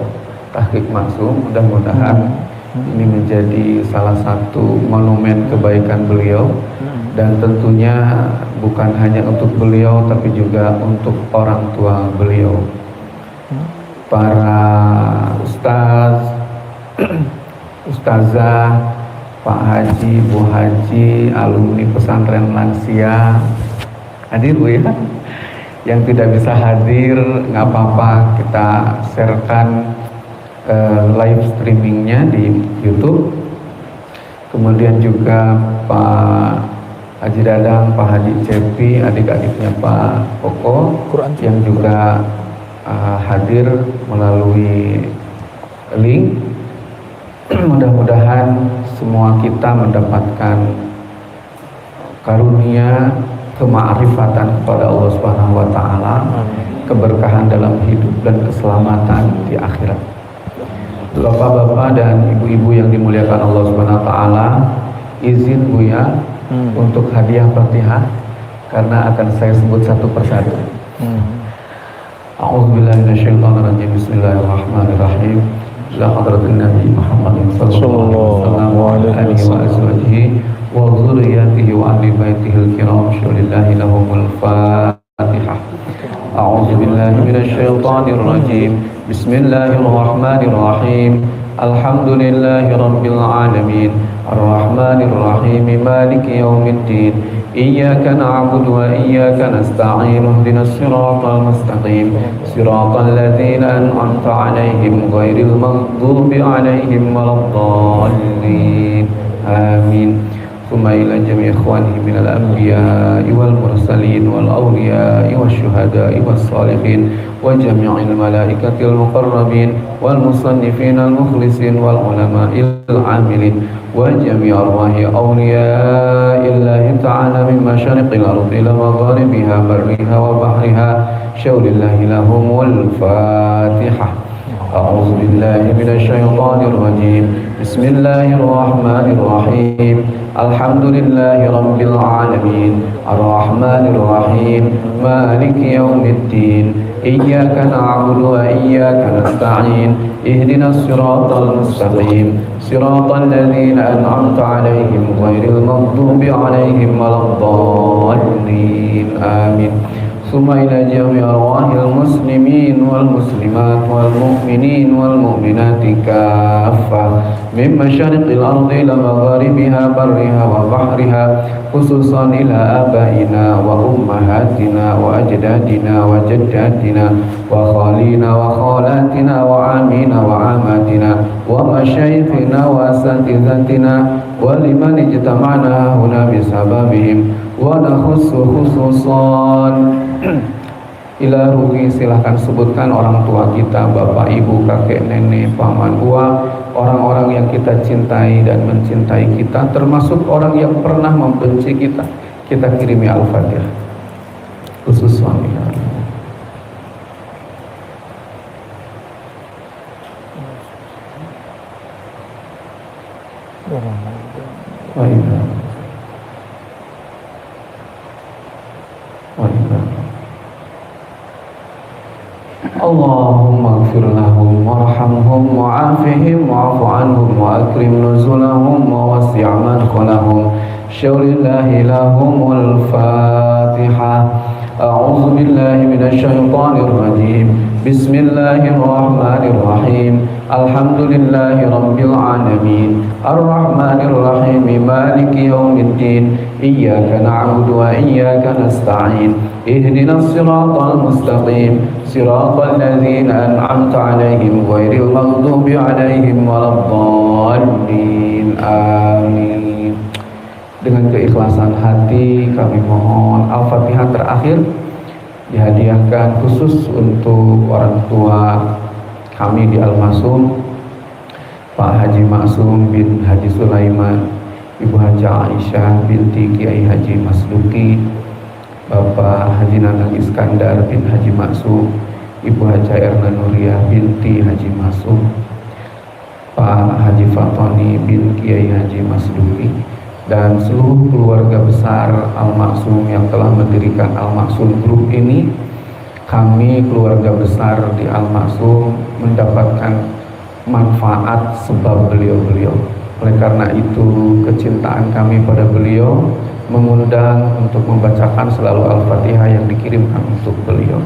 Tahqiq Maksum. Mudah-mudahan ini menjadi salah satu monumen kebaikan beliau, dan tentunya bukan hanya untuk beliau tapi juga untuk orang tua beliau, para ustaz, ustazah, Pak Haji, Bu Haji, alumni pesantren lansia. Hadir Bu ya? Yang tidak bisa hadir nggak apa-apa, kita sharekan live streamingnya di YouTube. Kemudian juga Pak Haji Dadang, Pak Haji Cepi, adik-adiknya Pak Koko yang juga hadir melalui link. Mudah-mudahan semua kita mendapatkan karunia kemakrifatan kepada Allah Subhanahu wa taala, keberkahan dalam hidup dan keselamatan di akhirat. Bapak-bapak dan ibu-ibu yang dimuliakan Allah Subhanahu wa taala, izin Buya untuk hadiah Fatihah karena akan saya sebut satu persatu. A'udzubillahi minasyaitonirrajim. Bismillahirrahmanirrahim. Ila hadratin Nabi Muhammad sallallahu alaihi wa azwajihi wa dzurriyyatihi wa ahli baitihil kiram. Syulillahi lahumul Fatihah. A'udzubillahi minasyaitonirrajim. Bismillahirrahmanirrahim. Alhamdulillahi rabbil alamin. Ar-Rahmanir Rahim. Maliki yaumiddin. Iyyaka na'budu wa iyyaka nasta'in. Ihdinas siratal mustaqim. Siratal ladzina an'amta 'alaihim ghairil maghdubi 'alaihim waladdallin. Amin. Tsumma ila jami' ikhwanihi minal anbiya'i wal mursalin wal awliya'i wasyuhada'i was salihin wa jami'il malaikatil muqarrabin wal musannifin al mukhlisin wal ulama'il amilin wa jami' arwahi awliya'illahi ta'ala min masyariqil ardi ila magharibiha barriha wa bahriha. Syaulillahi lahumul Fatihah. A'udzu billahi minasyaitonir rajim. Bismillahirrahmanirrahim. Alhamdulillahi rabbil alamin. Ar-Rahmanir Rahim. Maliki yaumiddin. Iyyaka na'budu wa iyyaka nasta'in. Ihdinas siratal mustaqim. Siratal ladzina an'amta 'alaihim ghairil maghdubi 'alaihim waladdallin. Amin. ثم إلى جميع أرواح المسلمين والمسلمات والمؤمنين والمؤمنات كافة من مشارق الأرض إلى مغاربها برها وبحرها، خصوصا إلى آبائنا وأمهاتنا وأجدادنا وجداتنا وخالينا وخالاتنا وعامينا وعاماتنا ومشايخنا وأساتذتنا ولمن اجتمعنا هنا بسببهم. ونخص خصوصا ila ruhi, silahkan sebutkan orang tua kita, bapak, ibu, kakek, nenek, paman, uwa, orang-orang yang kita cintai dan mencintai kita, termasuk orang yang pernah membenci kita. Kita kirimi Al-Fatihah khusus suami. Allahumma ighfir lahum warhamhum wa'afihim wa'fu anhum wa akrim nuzulahum wa wasi' madkhalahum. Syaulillahi lahumul Fatihah. A'udzu billahi minasyaitonir rajim. Bismillahirrahmanirrahim. Alhamdulillahi rabbil alamin. Ar-Rahmanir Rahim. Maliki yaumiddin. إياك نعبد وإياك نستعين اهدنا الصراط المستقيم صراط الذين أنعمت عليهم غير المغضوب عليهم ولا الضالين آمين. Dengan keikhlasan hati kami mohon Al-Fatihah terakhir dihadiahkan khusus untuk orang tua kami di Al-Masum, Pak Haji Maksum bin Haji Sulaiman, Ibu Haji Aisyah binti Kiai Haji Masduki, Bapak Haji Nanang Iskandar bin Haji Maksum, Ibu Haji Erna Nuriyah binti Haji Maksum, Pak Haji Fatoni bin Kiai Haji Masduki, dan seluruh keluarga besar Al-Maksum yang telah mendirikan Al-Maksum Group ini. Kami keluarga besar di Al-Maksum mendapatkan manfaat sebab beliau-beliau. Oleh karena itu kecintaan kami pada beliau mengundang untuk membacakan selalu Al-Fatihah yang dikirimkan untuk beliau.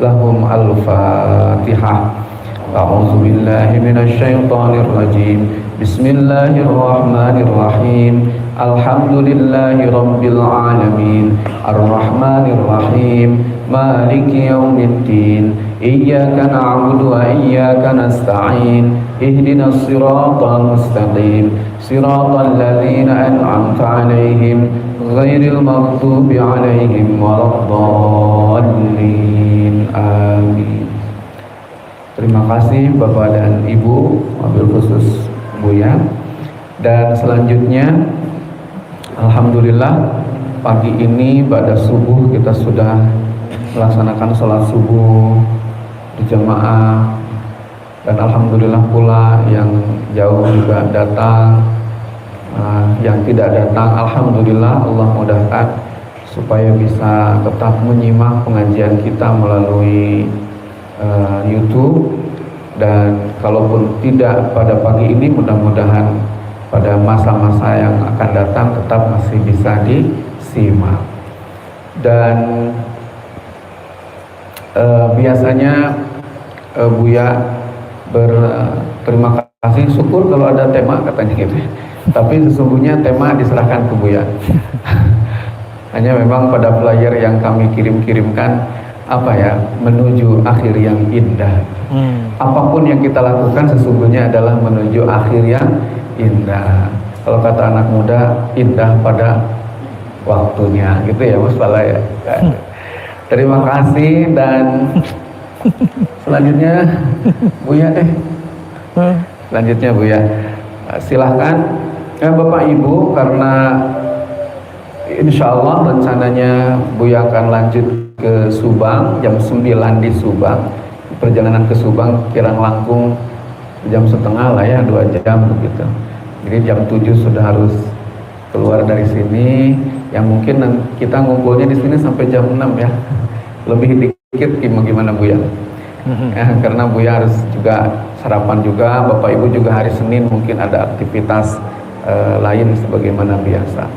Lahum Al-Fatihah. A'udzu billahi minasyaitonir rajim. Bismillahirrahmanirrahim. Alhamdulillahi rabbil alamin. Ar-Rahmanir Rahim. Maliki yaumiddin. Iyyaka na'budu wa iyyaka nasta'in. Ihdinas siratal mustaqim. Siratal ladzina an'amta 'alaihim ghairil maghdubi 'alaihim waladdallin. Amin. Terima kasih Bapak dan Ibu, wabil khusus Buya. Dan selanjutnya, alhamdulillah pagi ini pada subuh kita sudah melaksanakan sholat subuh berjamaah, dan alhamdulillah pula yang jauh juga datang, yang tidak datang alhamdulillah Allah mudahkan supaya bisa tetap menyimak pengajian kita melalui YouTube. Dan kalaupun tidak pada pagi ini, mudah-mudahan pada masa-masa yang akan datang tetap masih bisa disimak. Dan biasanya Buya berterima kasih, syukur kalau ada tema katanya gitu. Tapi sesungguhnya tema diserahkan ke Buya. Hanya memang pada flyer yang kami kirimkan menuju akhir yang indah. Apapun yang kita lakukan sesungguhnya adalah menuju akhir yang indah. Kalau kata anak muda, indah pada waktunya, gitu ya Mas Pala ya. Terima kasih. Dan selanjutnya Buya deh. Selanjutnya Buya, silahkan Bapak Ibu, karena insya Allah rencananya Buya akan lanjut ke Subang jam 9 di Subang. Perjalanan ke Subang kirang langkung jam setengah lah ya, 2 jam begitu. Jadi jam 7 sudah harus keluar dari sini. Yang mungkin kita ngumpulnya di sini sampai jam 6 ya. Lebih dikit gimana Buya? Karena Buya harus juga sarapan juga, Bapak Ibu juga hari Senin mungkin ada aktivitas lain sebagaimana biasa.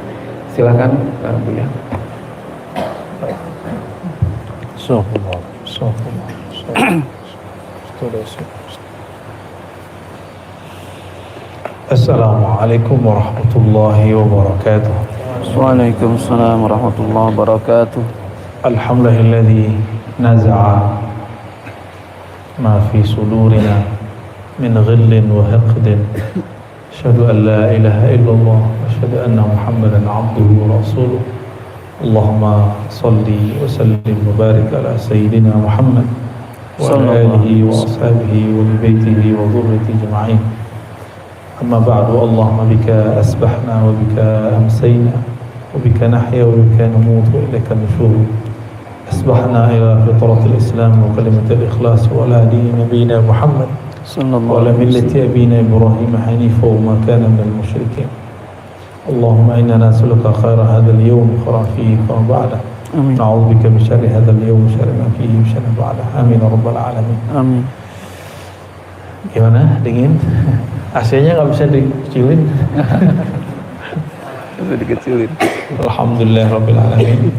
Silakan Buya.
Assalamualaikum warahmatullahi wabarakatuh.
Waalaikumsalam warahmatullahi wabarakatuh.
Alhamdulillahilladzi naza'a ma fi sudurina min ghillin wa hiqdin. Asyhadu an la ilaha illallah wa asyhadu anna Muhammadan abduhu wa rasuluh. Allahumma salli wa sallim wa barik ala sayyidina Muhammad wa ala alihi wa ashabihi wa baitihi wa dhurriyyatihi ajma'in. Amma ba'du, Allahumma bika asbahna wa bika amsayna wa bika nahya wa bika namut wa ilaika nushur. Asbahna ila fitratil Islam wa kalimatil ikhlas wa ala dini nabiyina Muhammad wa ala millati abina Ibrahim hanifa wa ma kana minal musyrikin. Allahumma inna nas'aluka khaira hadzal yawm khairan fihi wa ba'da. Amin. Na'udzubika min syarri hadzal yawm syarri ma fihi wa syarri ba'da. Amin ya rabbal alamin. Amin. Gimana? Dingin? AC-nya nggak bisa dikecilin?
Bisa dikecilin.
Alhamdulillah rabbil alamin.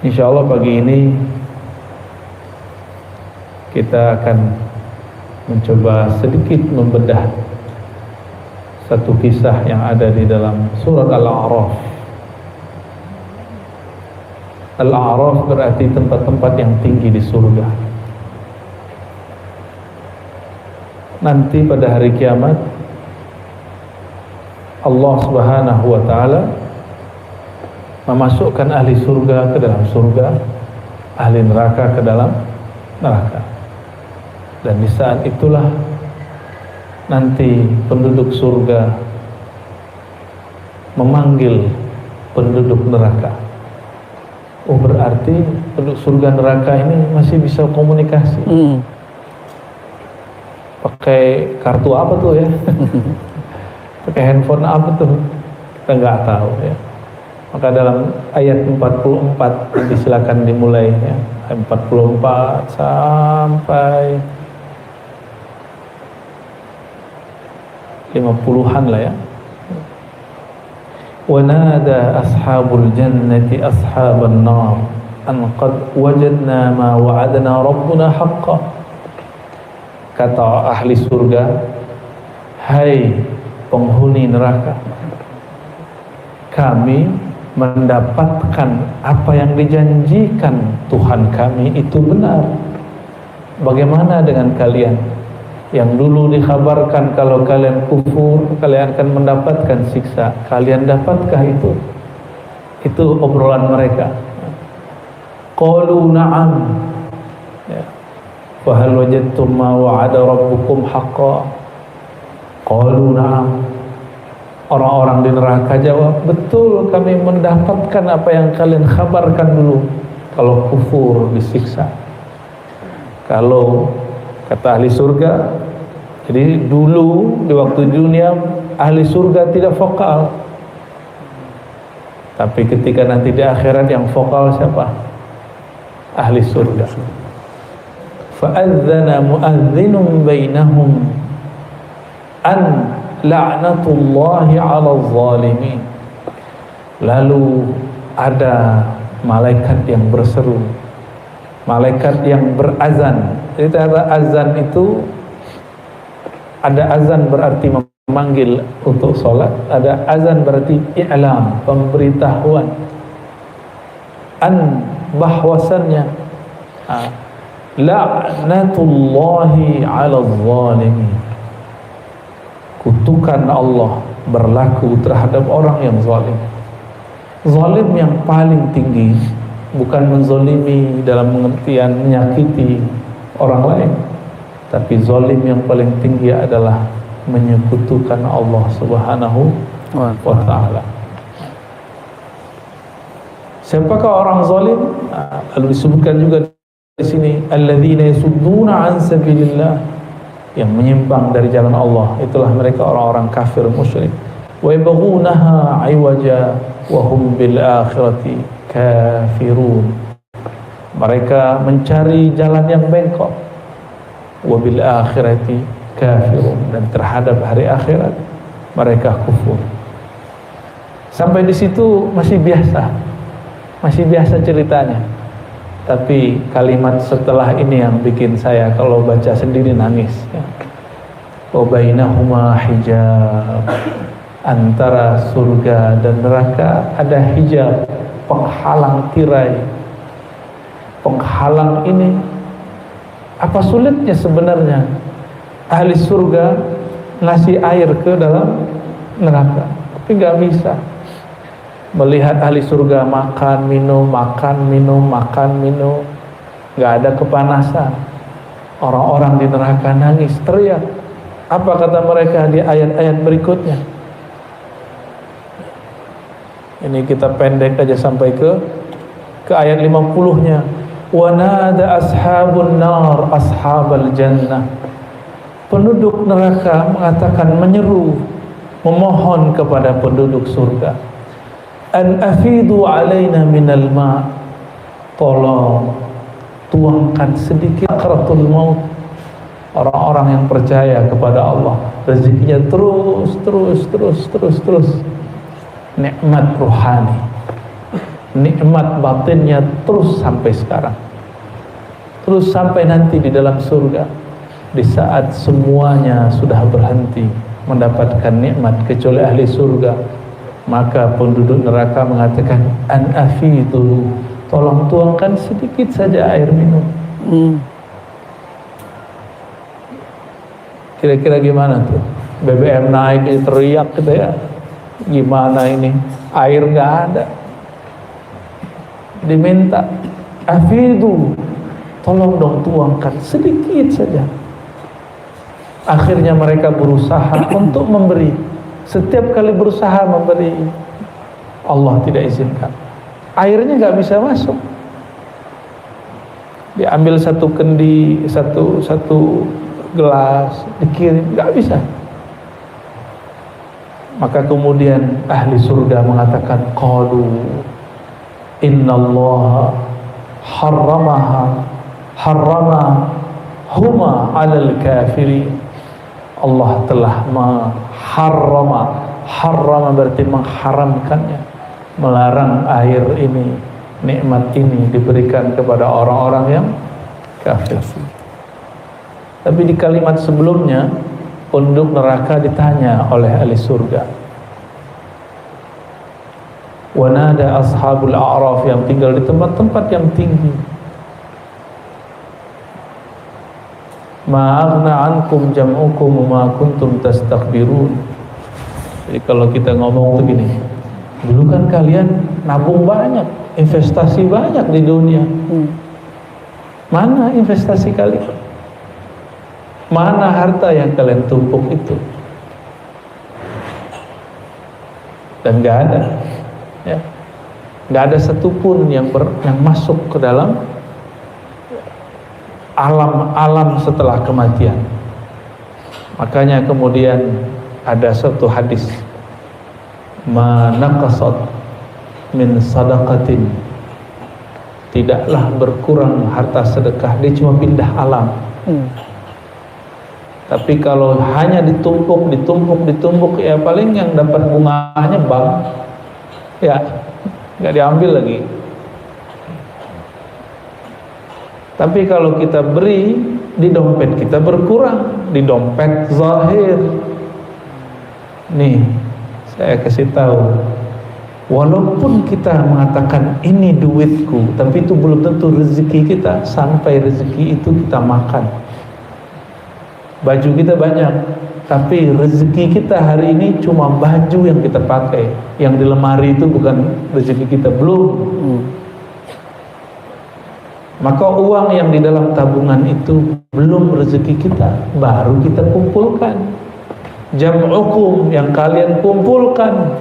Insya Allah pagi ini kita akan mencoba sedikit membedah satu kisah yang ada di dalam surat Al-A'raf. Al-A'raf berarti tempat-tempat yang tinggi di surga. Nanti pada hari kiamat Allah Subhanahu wa taala memasukkan ahli surga ke dalam surga, ahli neraka ke dalam neraka. Dan di saat itulah nanti penduduk surga memanggil penduduk neraka. Oh, berarti penduduk surga neraka ini masih bisa komunikasi. Pakai kartu apa tuh ya? Pakai handphone apa tuh? Kita nggak tahu ya. Maka dalam ayat 44 silakan dimulai ya. Ayat 44 sampai 50-an lah ya. Wa nada ashabul jannati ashaban nar an qad wajadna ma wa'adna rabbuna haqqan. Kata ahli surga, hai penghuni neraka, kami mendapatkan apa yang dijanjikan Tuhan kami itu benar. Bagaimana dengan kalian yang dulu dikhabarkan kalau kalian kufur kalian akan mendapatkan siksa? Kalian dapatkah itu? Itu obrolan mereka. Qalu na'am ya. Fa hal wajadtum ma wa'ada rabbukum haqqan? Qalu na'am. Orang-orang di neraka jawab, betul, kami mendapatkan apa yang kalian kabarkan dulu. Kalau kufur disiksa. Kalau kata ahli surga, jadi dulu di waktu dunia ahli surga tidak vokal, tapi ketika nanti di akhirat yang vokal siapa? Ahli surga. Fa'adzana mu'adzinun bainahum an la'natullahi 'alal zalimin. Lalu ada malaikat yang berseru, malaikat yang berazan. Jadi ada azan itu, ada azan berarti memanggil untuk sholat, ada azan berarti i'lam, pemberitahuan. An bahwasannya la'natullahi 'alal zalimin. Kutukan Allah berlaku terhadap orang yang zalim. Zalim yang paling tinggi bukan menzalimi dalam pengertian menyakiti orang lain, tapi zalim yang paling tinggi adalah menyekutukan Allah Subhanahu wa ta'ala. Siapakah orang zalim? Lalu disebutkan juga di sini alladzina yasudduna an sabilillah, yang menyimpang dari jalan Allah. Itulah mereka orang-orang kafir musyrik. Wa yabghunaha 'iwaja wa hum bil akhirati kafirun. Mereka mencari jalan yang bengkok. Wa bil akhirati kafirun, dan terhadap hari akhirat mereka kufur. Sampai di situ masih biasa ceritanya. Tapi kalimat setelah ini yang bikin saya kalau baca sendiri nangis ya. Wa bainahuma hijab, antara surga dan neraka ada hijab, penghalang tirai. Penghalang ini apa sulitnya sebenarnya ahli surga ngasih air ke dalam neraka, tapi nggak bisa. Melihat ahli surga makan minum, nggak ada kepanasan. Orang-orang di neraka nangis, teriak. Apa kata mereka di ayat-ayat berikutnya? Ini kita pendek aja sampai ke ayat 50-nya. Wa nada ashabun nar ashabal jannah. Penduduk neraka mengatakan, menyeru, memohon kepada penduduk surga, an afidu alaina minal ma', tolong tuangkan sedikit akratul maut. Orang-orang yang percaya kepada Allah rezekinya terus, nikmat rohani, nikmat batinnya terus sampai sekarang, terus sampai nanti di dalam surga. di saat semuanya sudah berhenti mendapatkan nikmat kecuali ahli surga, maka penduduk neraka mengatakan, an afidu, tolong tuangkan sedikit saja air minum. Kira-kira gimana tuh? BBM naik, teriak gitu ya, gimana ini, air nggak ada, diminta afidu, tolong dong tuangkan sedikit saja. Akhirnya mereka berusaha untuk memberi. Setiap kali berusaha memberi, Allah tidak izinkan. Airnya nggak bisa masuk. Diambil satu kendi, satu gelas, dikirim, nggak bisa. Maka kemudian ahli surga mengatakan, qalu innallaha harrama huma 'alal kafirin. Allah telah harrama berarti mengharamkannya, melarang air ini, nikmat ini diberikan kepada orang-orang yang kafir. Tapi di kalimat sebelumnya, penduduk neraka ditanya oleh ahli surga. Wanada ashabul a'raf, yang tinggal di tempat-tempat yang tinggi, ma'aghna ankum jam'ukum ma kuntum tastakbirun. Jadi kalau kita ngomong tuh gini, dulu kan kalian nabung banyak, investasi banyak di dunia. Mana investasi kalian? Mana harta yang kalian tumpuk itu? Dan nggak ada, ya, nggak ada satupun yang masuk ke dalam alam setelah kematian. Makanya kemudian ada satu hadis, ma naqasat min sadaqatin, tidaklah berkurang harta sedekah, dia cuma pindah alam. Tapi kalau hanya ditumpuk, ya paling yang dapat bunganya bank, ya nggak diambil lagi. Tapi kalau kita beri, di dompet kita berkurang, di dompet zahir. Nih, saya kasih tahu, walaupun kita mengatakan ini duitku, tapi itu belum tentu rezeki kita. Sampai rezeki itu kita makan. Baju kita banyak, tapi rezeki kita hari ini cuma baju yang kita pakai. Yang di lemari itu bukan rezeki kita, belum. Maka uang yang di dalam tabungan itu belum rezeki kita, baru kita kumpulkan. Jam'ukum, yang kalian kumpulkan.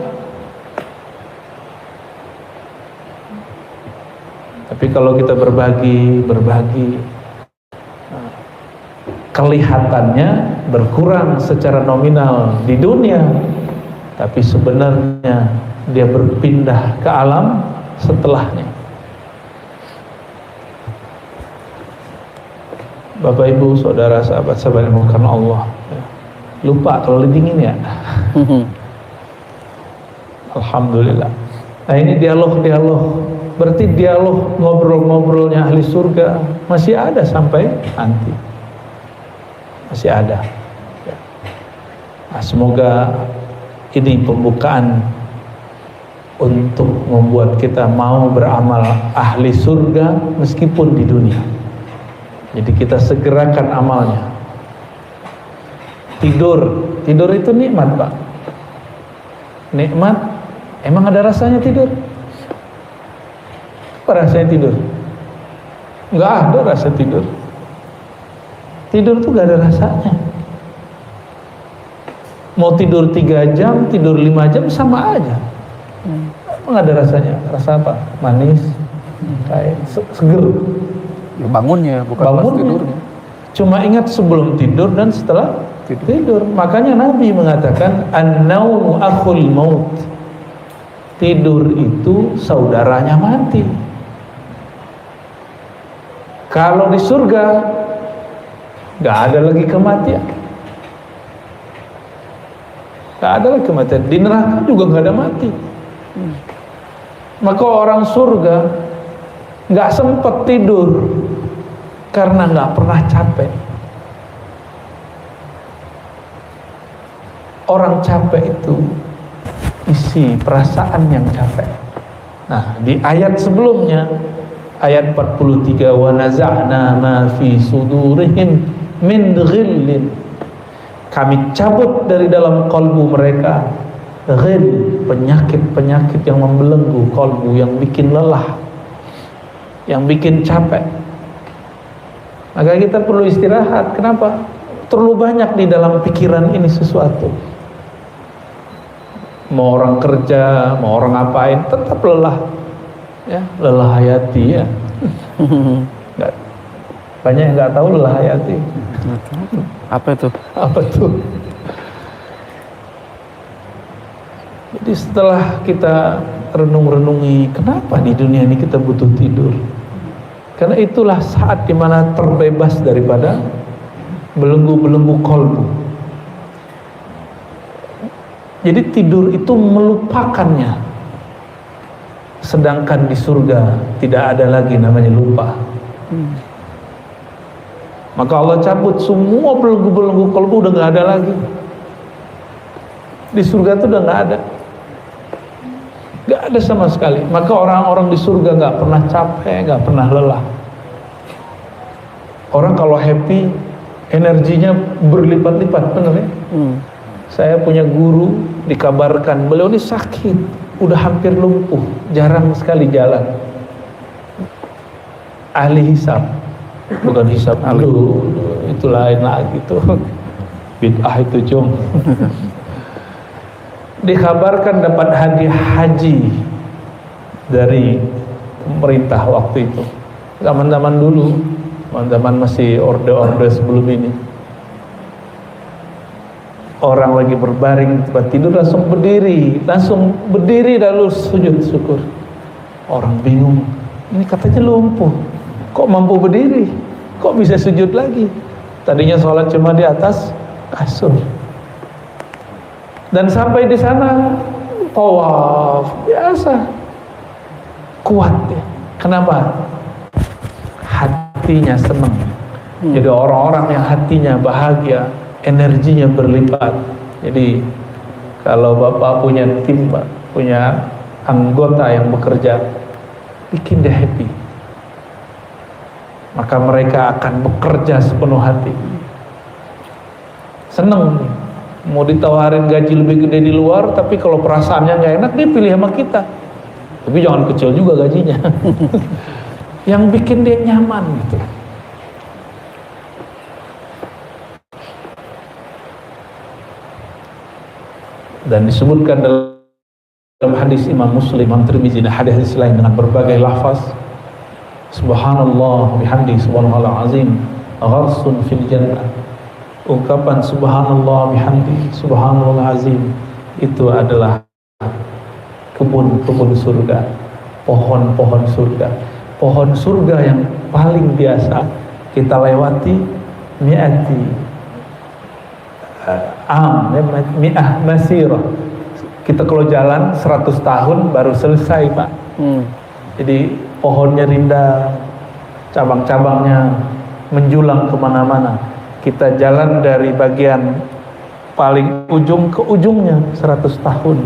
Tapi kalau kita berbagi, kelihatannya berkurang secara nominal di dunia, tapi sebenarnya dia berpindah ke alam setelahnya. Bapak Ibu, saudara, sahabat-sahabat yang bukan Allah, lupa kalau dingin ya. Alhamdulillah. Nah ini dialog, berarti dialog ngobrol-ngobrolnya ahli surga masih ada sampai nanti, masih ada. Nah, semoga ini pembukaan untuk membuat kita mau beramal ahli surga meskipun di dunia. Jadi kita segerakan amalnya. Tidur itu nikmat, Pak. Nikmat. Emang ada rasanya tidur? Apa rasanya tidur? Nggak ada rasa tidur. Tidur tuh nggak ada rasanya. Mau tidur 3 jam, tidur 5 jam sama aja. Emang ada rasanya? Rasa apa? Manis, kayak seger.
Ya bangunnya, bukan pas tidurnya.
Cuma ingat sebelum tidur dan setelah tidur. Makanya Nabi mengatakan an-naumu akhul maut. Tidur itu saudaranya mati. Kalau di surga nggak ada lagi kematian. Nggak ada lagi kematian. Di neraka juga nggak ada mati. Maka orang surga nggak sempat tidur karena nggak pernah capek. orang capek itu isi perasaan yang capek. Nah, di ayat sebelumnya, ayat 43, wa naza'na ma fi sudurihim min ghillin, kami cabut dari dalam kalbu mereka ghil, penyakit-penyakit yang membelenggu kalbu, yang bikin lelah, yang bikin capek. Maka kita perlu istirahat. Kenapa? Terlalu banyak di dalam pikiran ini sesuatu. Mau orang kerja, mau orang ngapain, tetap lelah, ya, lelah hayati, ya. Nggak, banyak yang nggak tahu lelah hayati.
Apa itu?
Apa tuh? Jadi setelah kita renung-renungi, kenapa di dunia ini kita butuh tidur? Karena itulah saat dimana terbebas daripada belenggu-belenggu kolbu. Jadi tidur itu melupakannya. Sedangkan di surga tidak ada lagi namanya lupa. Maka Allah cabut semua belenggu-belenggu kolbu, udah gak ada lagi. Di surga itu udah gak ada. Gak ada sama sekali. Maka orang-orang di surga gak pernah capek, gak pernah lelah. Orang kalau happy, energinya berlipat-lipat, benar ya? Saya punya guru, dikabarkan beliau ini sakit, udah hampir lumpuh, jarang sekali jalan. Ahli hisab, bukan hisab dulu, itu lain lagi tuh, bid'ah itu cung. Dikabarkan dapat hadiah haji dari pemerintah waktu itu. Zaman-zaman dulu, zaman masih orde-orde sebelum ini. Orang lagi berbaring, tiba tidur langsung berdiri lalu sujud syukur. Orang bingung, ini katanya lumpuh, kok mampu berdiri, kok bisa sujud lagi? Tadinya sholat cuma di atas kasur. Dan sampai di sana tawaf biasa, kuat ya. Kenapa? Hatinya senang. Jadi orang-orang yang hatinya bahagia, energinya berlipat. Jadi kalau Bapak punya tim, Pak, punya anggota yang bekerja, bikin dia happy, maka mereka akan bekerja sepenuh hati. Seneng, mau ditawarin gaji lebih gede di luar, tapi kalau perasaannya nggak enak, dia pilih sama kita. Tapi jangan kecil juga gajinya. Yang bikin dia nyaman gitu. Dan disebutkan dalam hadis Imam Muslim, Imam Tirmizi, dan hadis lain dengan berbagai lafaz, subhanallah bihamdi subhanallah azim gharsun fil jannah. Ungkapan subhanallah bihamdi subhanallah azim itu adalah kebun-kebun surga, pohon-pohon surga. Pohon surga yang paling biasa kita lewati mi'ati mi'ah masirah. Kita kalau jalan 100 tahun baru selesai, Pak. Jadi pohonnya rindang, cabang-cabangnya menjulang kemana-mana. Kita jalan dari bagian paling ujung ke ujungnya 100 tahun.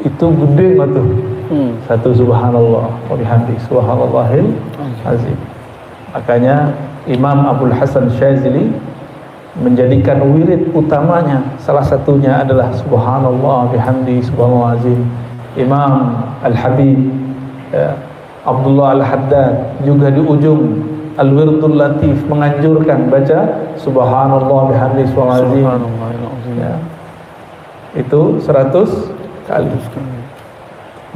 Itu gede banget tuh. Satu subhanallah wa bihamdi subhanallahil azim. Makanya Imam Abdul Hasan Syazili menjadikan wirid utamanya, salah satunya adalah subhanallah bihamdi subhanallah azim. Imam Al-Habib Abdullah Al-Haddad juga di ujung Al-Wirdul Latif menganjurkan baca subhanallah bihamdi subhanallah azim. Ya. Itu 100 kali.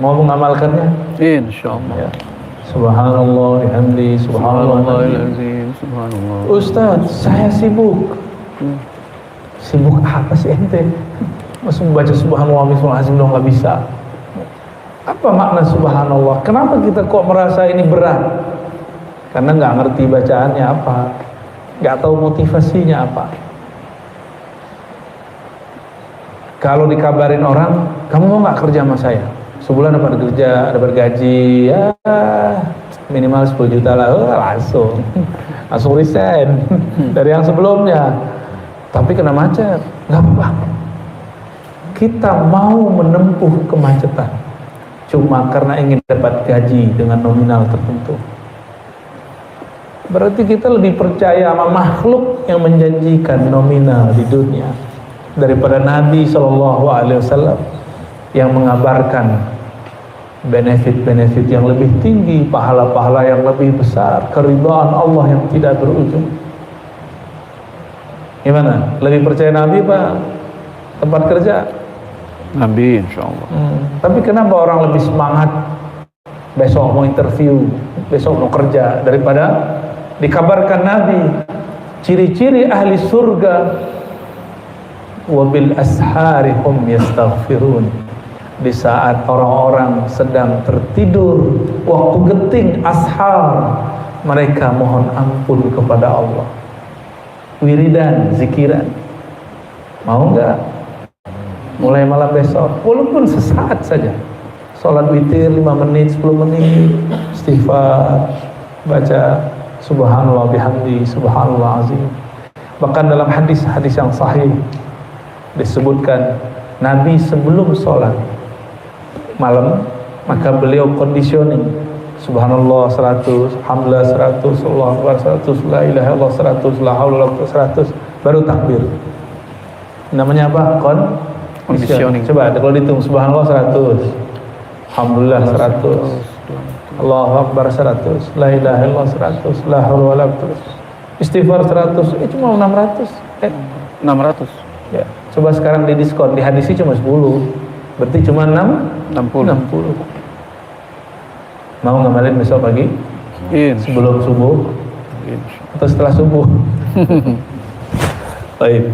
Mau mengamalkannya?
Insyaallah.
Ya. Subhanallah bihamdi subhanallah azim.
Subhanallah.
Ustaz, saya sibuk. Sibuk apa sih ente? Masa membaca subhanallah subhanallah azim dong, nggak bisa. Apa makna subhanallah? Kenapa kita kok merasa ini berat? Karena nggak ngerti bacaannya apa, nggak tahu motivasinya apa. Kalau dikabarin orang, kamu mau nggak kerja sama saya? Sebulan dapat kerja, dapat gaji, ya minimal 10 juta lah, langsung resign dari yang sebelumnya. Tapi kena macet, nggak apa-apa. Kita mau menempuh kemacetan cuma karena ingin dapat gaji dengan nominal tertentu. Berarti kita lebih percaya sama makhluk yang menjanjikan nominal di dunia daripada Nabi SAW yang mengabarkan benefit-benefit yang lebih tinggi, pahala-pahala yang lebih besar, keridhaan Allah yang tidak berujung. Gimana? Lebih percaya Nabi Pak? Tempat kerja?
Nabi insyaallah.
Tapi kenapa orang lebih semangat besok mau interview, besok mau kerja daripada dikabarkan Nabi ciri-ciri ahli surga, wabil ashari hum yastaghfirun, di saat orang-orang sedang tertidur waktu geting ashar mereka mohon ampun kepada Allah, wiridan, zikiran. Mau enggak? Mulai malam besok, walaupun sesaat saja, sholat witir 5 menit, 10 menit, istighfar, baca subhanallah bihamdi, subhanallah azim. Bahkan dalam hadis-hadis yang sahih disebutkan Nabi sebelum sholat malam maka beliau conditioning subhanallah 100, alhamdulillah 100, Allahu akbar 100, la ilaha illallah 100, la haula wala quwwata 100, baru takbir. Namanya apa? Conditioning. Coba kalau dihitung subhanallah 100, alhamdulillah 100, Allahu akbar 100, la ilaha illallah 100, la haula wala quwwata, istighfar 100, cuma 600.
600.
Ya, coba sekarang didiskon, di hadisnya cuma 10. Berarti cuma 60. Mau ngamalin besok pagi? Sebelum subuh? Atau setelah subuh? Baik.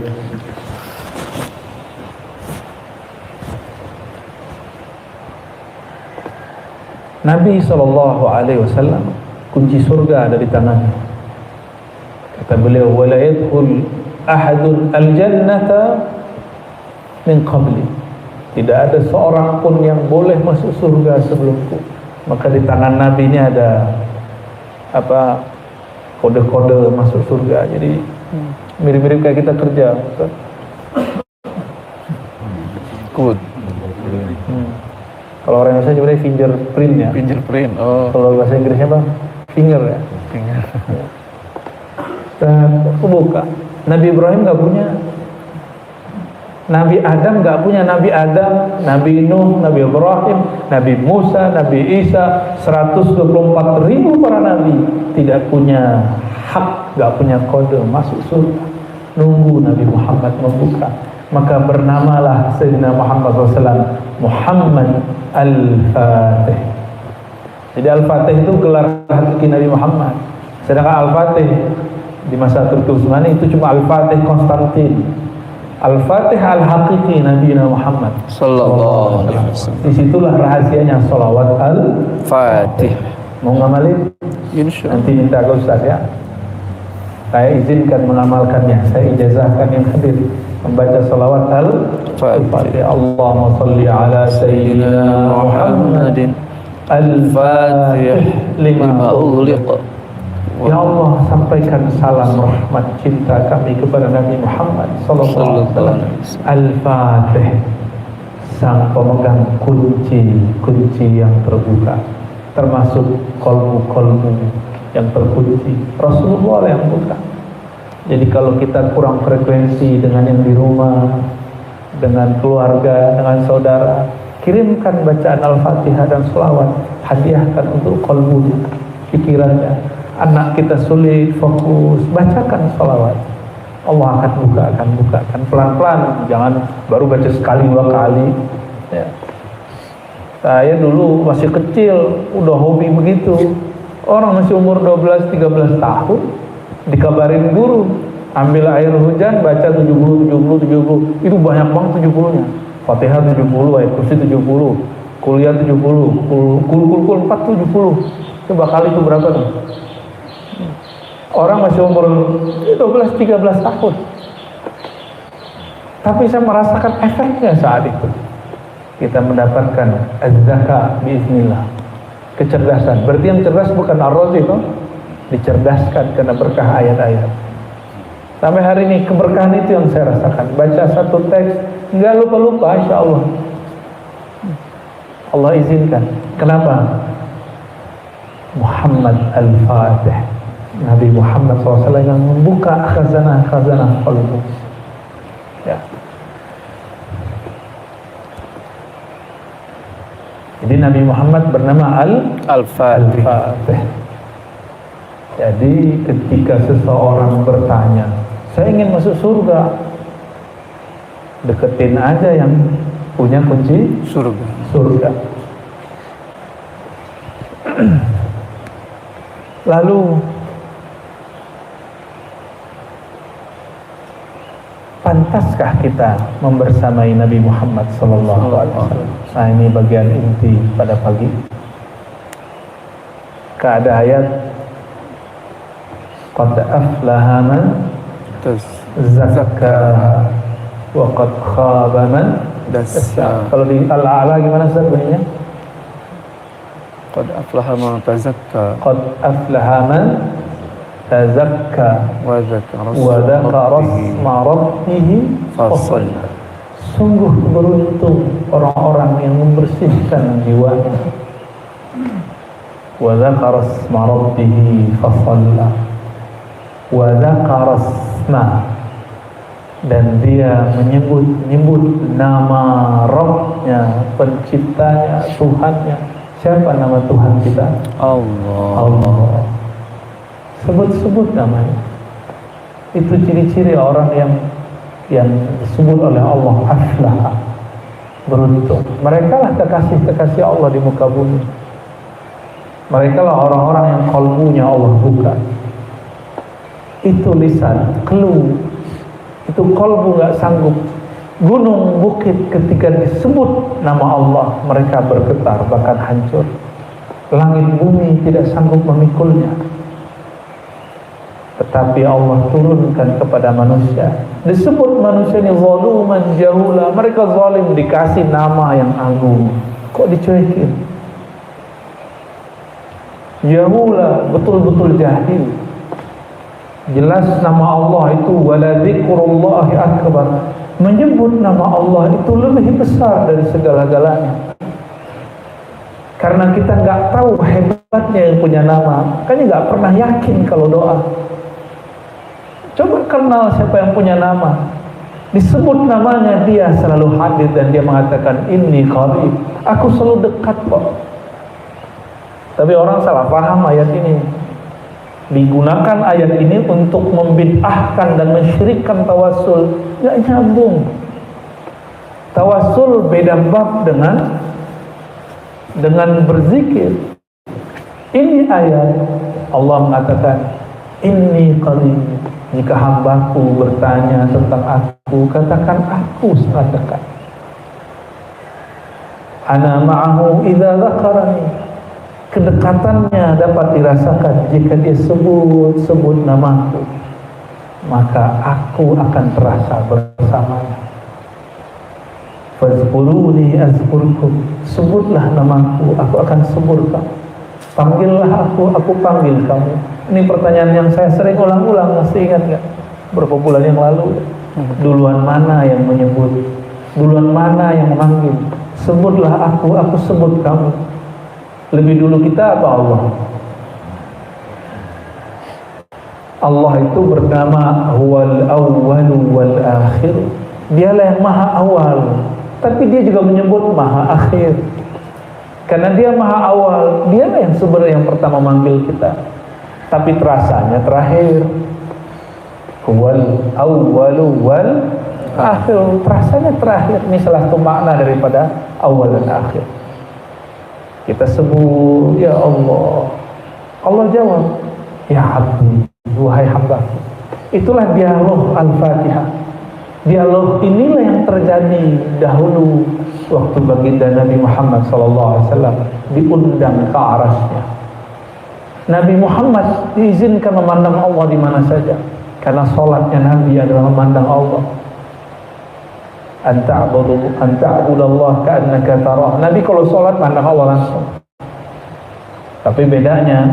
Nabi SAW kunci surga ada di tangannya. Kata beliau, wala yadkhul ahadun al-jannata min qabli. Tidak ada seorang pun yang boleh masuk surga sebelumku. Maka di tangan Nabi ini ada apa? Kode-kode masuk surga. Jadi mirip-mirip kayak kita kerja.
Good.
Kalau orang Indonesia sebenarnya fingerprint ya.
Fingerprint. Oh.
Kalau bahasa Inggrisnya apa? Finger ya.
Finger.
Dan buka. Nabi Ibrahim nggak punya. Nabi Adam nggak punya. Nabi Adam, Nabi Nuh, Nabi Ibrahim, Nabi Musa, Nabi Isa, 124.000 para nabi tidak punya hak, nggak punya kode masuk surga. Nunggu Nabi Muhammad membuka. Maka bernamalah Sayyidina Muhammad SAW Muhammad Al-Fatih. Jadi Al-Fatih itu gelar hakiki Nabi Muhammad. Sedangkan Al-Fatih di masa Turki Utsmani itu cuma Al-Fatih Konstantin. Al-Fatih Al-Hakiki Nabi Muhammad
Sallallahu alaihi wasallam.
Disitulah rahasianya sholawat Al-Fatih. Mau ngamalin?
Insya
Nanti minta ke Ustaz ya. Saya izinkan mengamalkannya. Saya ijazahkan yang hadir membaca salawat Al-Fatih. Allahumma salli ala Sayyidina Muhammadin Al-Fatih lima ughliqa. Ya Allah, sampaikan salam rahmat cinta kami kepada Nabi Muhammad sallallahu alaihi wasallam Al-Fatih, sang pemegang kunci yang terbuka, termasuk kolbu-kolbu yang terkunci. Rasulullah yang buka. Jadi kalau kita kurang frekuensi dengan yang di rumah, dengan keluarga, dengan saudara, kirimkan bacaan Al-Fatihah dan selawat, hadiahkan untuk kolbunya, pikirannya. Anak kita sulit fokus, bacakan selawat. Allah akan bukakan pelan-pelan, jangan baru baca sekali 2 kali. Ya. Saya dulu masih kecil, udah hobi begitu. Orang masih umur 12-13 tahun dikabarin guru, ambil air hujan, baca 70. Itu banyak banget 70-nya. Fatihah 70, ayat kursi 70, kuliah 70, kul 4 70. Coba kali itu berapa tuh? Orang masih umur 12-13 tahun. Tapi saya merasakan efeknya saat itu. Kita mendapatkan az-zaka biiznillah. Kecerdasan. Berarti yang cerdas bukan ar-razi itu, dicerdaskan karena berkah ayat-ayat. Sampai hari ini keberkahan itu yang saya rasakan. Baca satu teks, nggak lupa-lupa, insya Allah. Allah izinkan. Kenapa? Muhammad Al-Fatih, Nabi Muhammad SAW yang membuka khazanah-khazanah qalbu. Ya. Jadi Nabi Muhammad bernama Al-Fatih. Jadi ketika seseorang bertanya, saya ingin masuk surga, deketin aja yang punya kunci surga. Lalu pantaskah kita membersamai Nabi Muhammad SAW? Nah, ini bagian inti pada pagi. Ada ayat qad aflaha man zakkaha wa qad khaba man dassaha. Kalau di Al-A'la gimana Ustaz bunyinya?
Qad aflaha man tazakka.
Qad aflaha man tazakka
Wa dzakara
asma rabbih fasalla. Sungguh beruntung orang-orang yang membersihkan jiwanya. Wa dzakara asma rabbih fasalla. Wa dzakara asma, dan dia menyebut nama Rabbnya, penciptanya, Tuhannya. Siapa nama Tuhan kita? Allah. Sebut-sebut namanya. Itu ciri-ciri orang yang disebut oleh Allah aflah, beruntung. Mereka lah kekasih-kekasih Allah di muka bumi. Mereka lah orang-orang yang qalbunya Allah buka. Itu lisan, keluh. Itu qalbu gak sanggup. Gunung, bukit ketika disebut nama Allah, mereka bergetar, bahkan hancur. Langit bumi tidak sanggup memikulnya. Tetapi Allah turunkan kepada manusia. Disebut manusia ini zaluman jahula. Mereka zalim, dikasih nama yang agung. Kok dicuekin? Jahula, betul-betul jahil. Jelas nama Allah itu wala dzikrullahi akbar. Menyebut nama Allah itu lebih besar dari segala-galanya. Karena kita nggak tahu hebatnya yang punya nama, makanya nggak pernah yakin kalau doa. Coba kenal siapa yang punya nama. Disebut namanya, dia selalu hadir dan dia mengatakan inni qarib. Aku selalu dekat kok. Tapi orang salah paham ayat ini. Digunakan ayat ini untuk membid'ahkan dan mensyirikkan tawassul. Nggak nyambung. Tawassul beda bab dengan berzikir. Ini ayat Allah mengatakan inni qarib. Jika hambaku bertanya tentang aku, katakan aku sangat dekat. Ana ma'ahu idza dzakarani. Kedekatannya dapat dirasakan jika dia sebut namaku, maka aku akan terasa bersamanya. Fazkuruni azkurkum. Sebutlah namaku, aku akan sebut kamu. Panggillah aku panggil kamu. Ini pertanyaan yang saya sering ulang-ulang, masih ingat nggak? Berapa bulan yang lalu? Duluan mana yang menyebut? Duluan mana yang memanggil? Sebutlah aku sebut kamu. Lebih dulu kita atau Allah? Allah itu bernama Huwal Awwal wal Akhir. Dialah yang maha awal, tapi dia juga menyebut maha akhir. Karena dia maha awal, dialah yang sebenarnya yang pertama manggil kita, tapi terasanya terakhir. Huwal Awwal wal Akhir, terasanya terakhir. Ini salah satu makna daripada awal dan akhir. Kita sebut ya Allah. Allah jawab, ya abdi, wahai hambaku. Itulah dialog Al-Fatihah. Dialog inilah yang terjadi dahulu waktu baginda Nabi Muhammad SAW diundang ke arasnya. Nabi Muhammad diizinkan memandang Allah di mana saja, karena sholatnya Nabi adalah memandang Allah. Anta'budallah ka'annaka tarah. Nabi kalau sholat mandang Allah langsung. Tapi bedanya,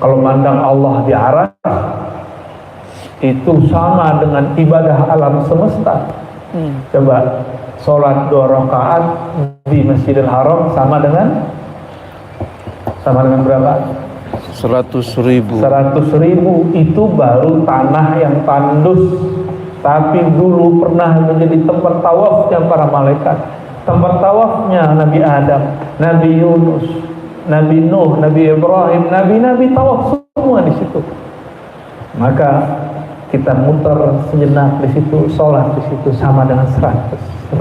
kalau mandang Allah di arah, itu sama dengan ibadah alam semesta. Coba sholat 2 rakaat di Masjidil Haram sama dengan berapa?
100.000.
100.000. Itu baru tanah yang tandus, tapi dulu pernah menjadi tempat tawafnya para malaikat, tempat tawafnya Nabi Adam, Nabi Yunus, Nabi Nuh, Nabi Ibrahim, nabi-nabi tawaf semua di situ. Maka kita muter sejenak di situ, sholat di situ sama dengan 100.000.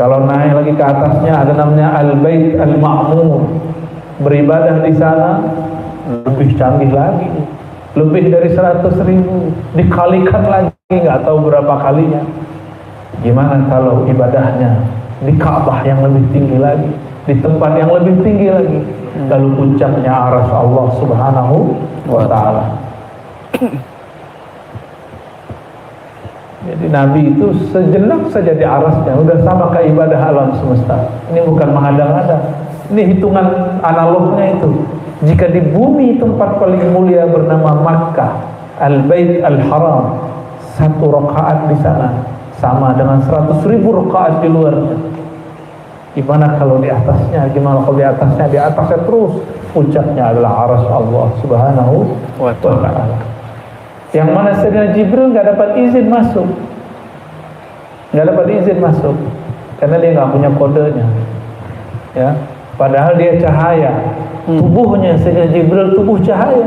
Kalau naik lagi ke atasnya ada namanya Al-Bait Al-Ma'mur. Beribadah di sana lebih canggih lagi, lebih dari 100.000, dikalikan lagi nggak tahu berapa kalinya. Gimana kalau ibadahnya di Ka'bah yang lebih tinggi lagi, di tempat yang lebih tinggi lagi, lalu puncaknya arsy Allah Subhanahu wa Ta'ala. Jadi Nabi itu sejenak saja di arasnya udah sama kayak ibadah alam semesta. Ini bukan menghadang-hadang, ini hitungan analognya itu. Jika di bumi tempat paling mulia bernama Makkah, Al-Bait Al-Haram, 1 rakaat di sana sama dengan 100.000 rakaat di luarnya. Gimana kalau di atasnya? Gimana kalau di atasnya? Di atasnya terus puncaknya adalah arsy Allah Subhanahu wa Ta'ala. Yang mana Sayyidina Jibril nggak dapat izin masuk, karena dia nggak punya kodenya, ya. Padahal dia cahaya, tubuhnya Sayyidina Jibril tubuh cahaya,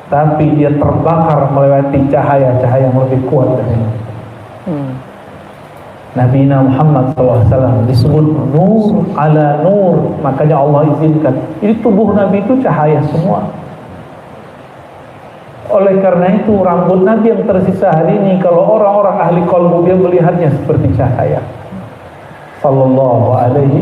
tapi dia terbakar melewati cahaya yang lebih kuat dari ini. Nabi Muhammad SAW disebut nur ala nur, makanya Allah izinkan. Ini tubuh Nabi itu cahaya semua. Oleh karena itu rambut Nabi yang tersisa hari ini, kalau orang-orang ahli qalbu dia melihatnya seperti cahaya. Sallallahu alaihi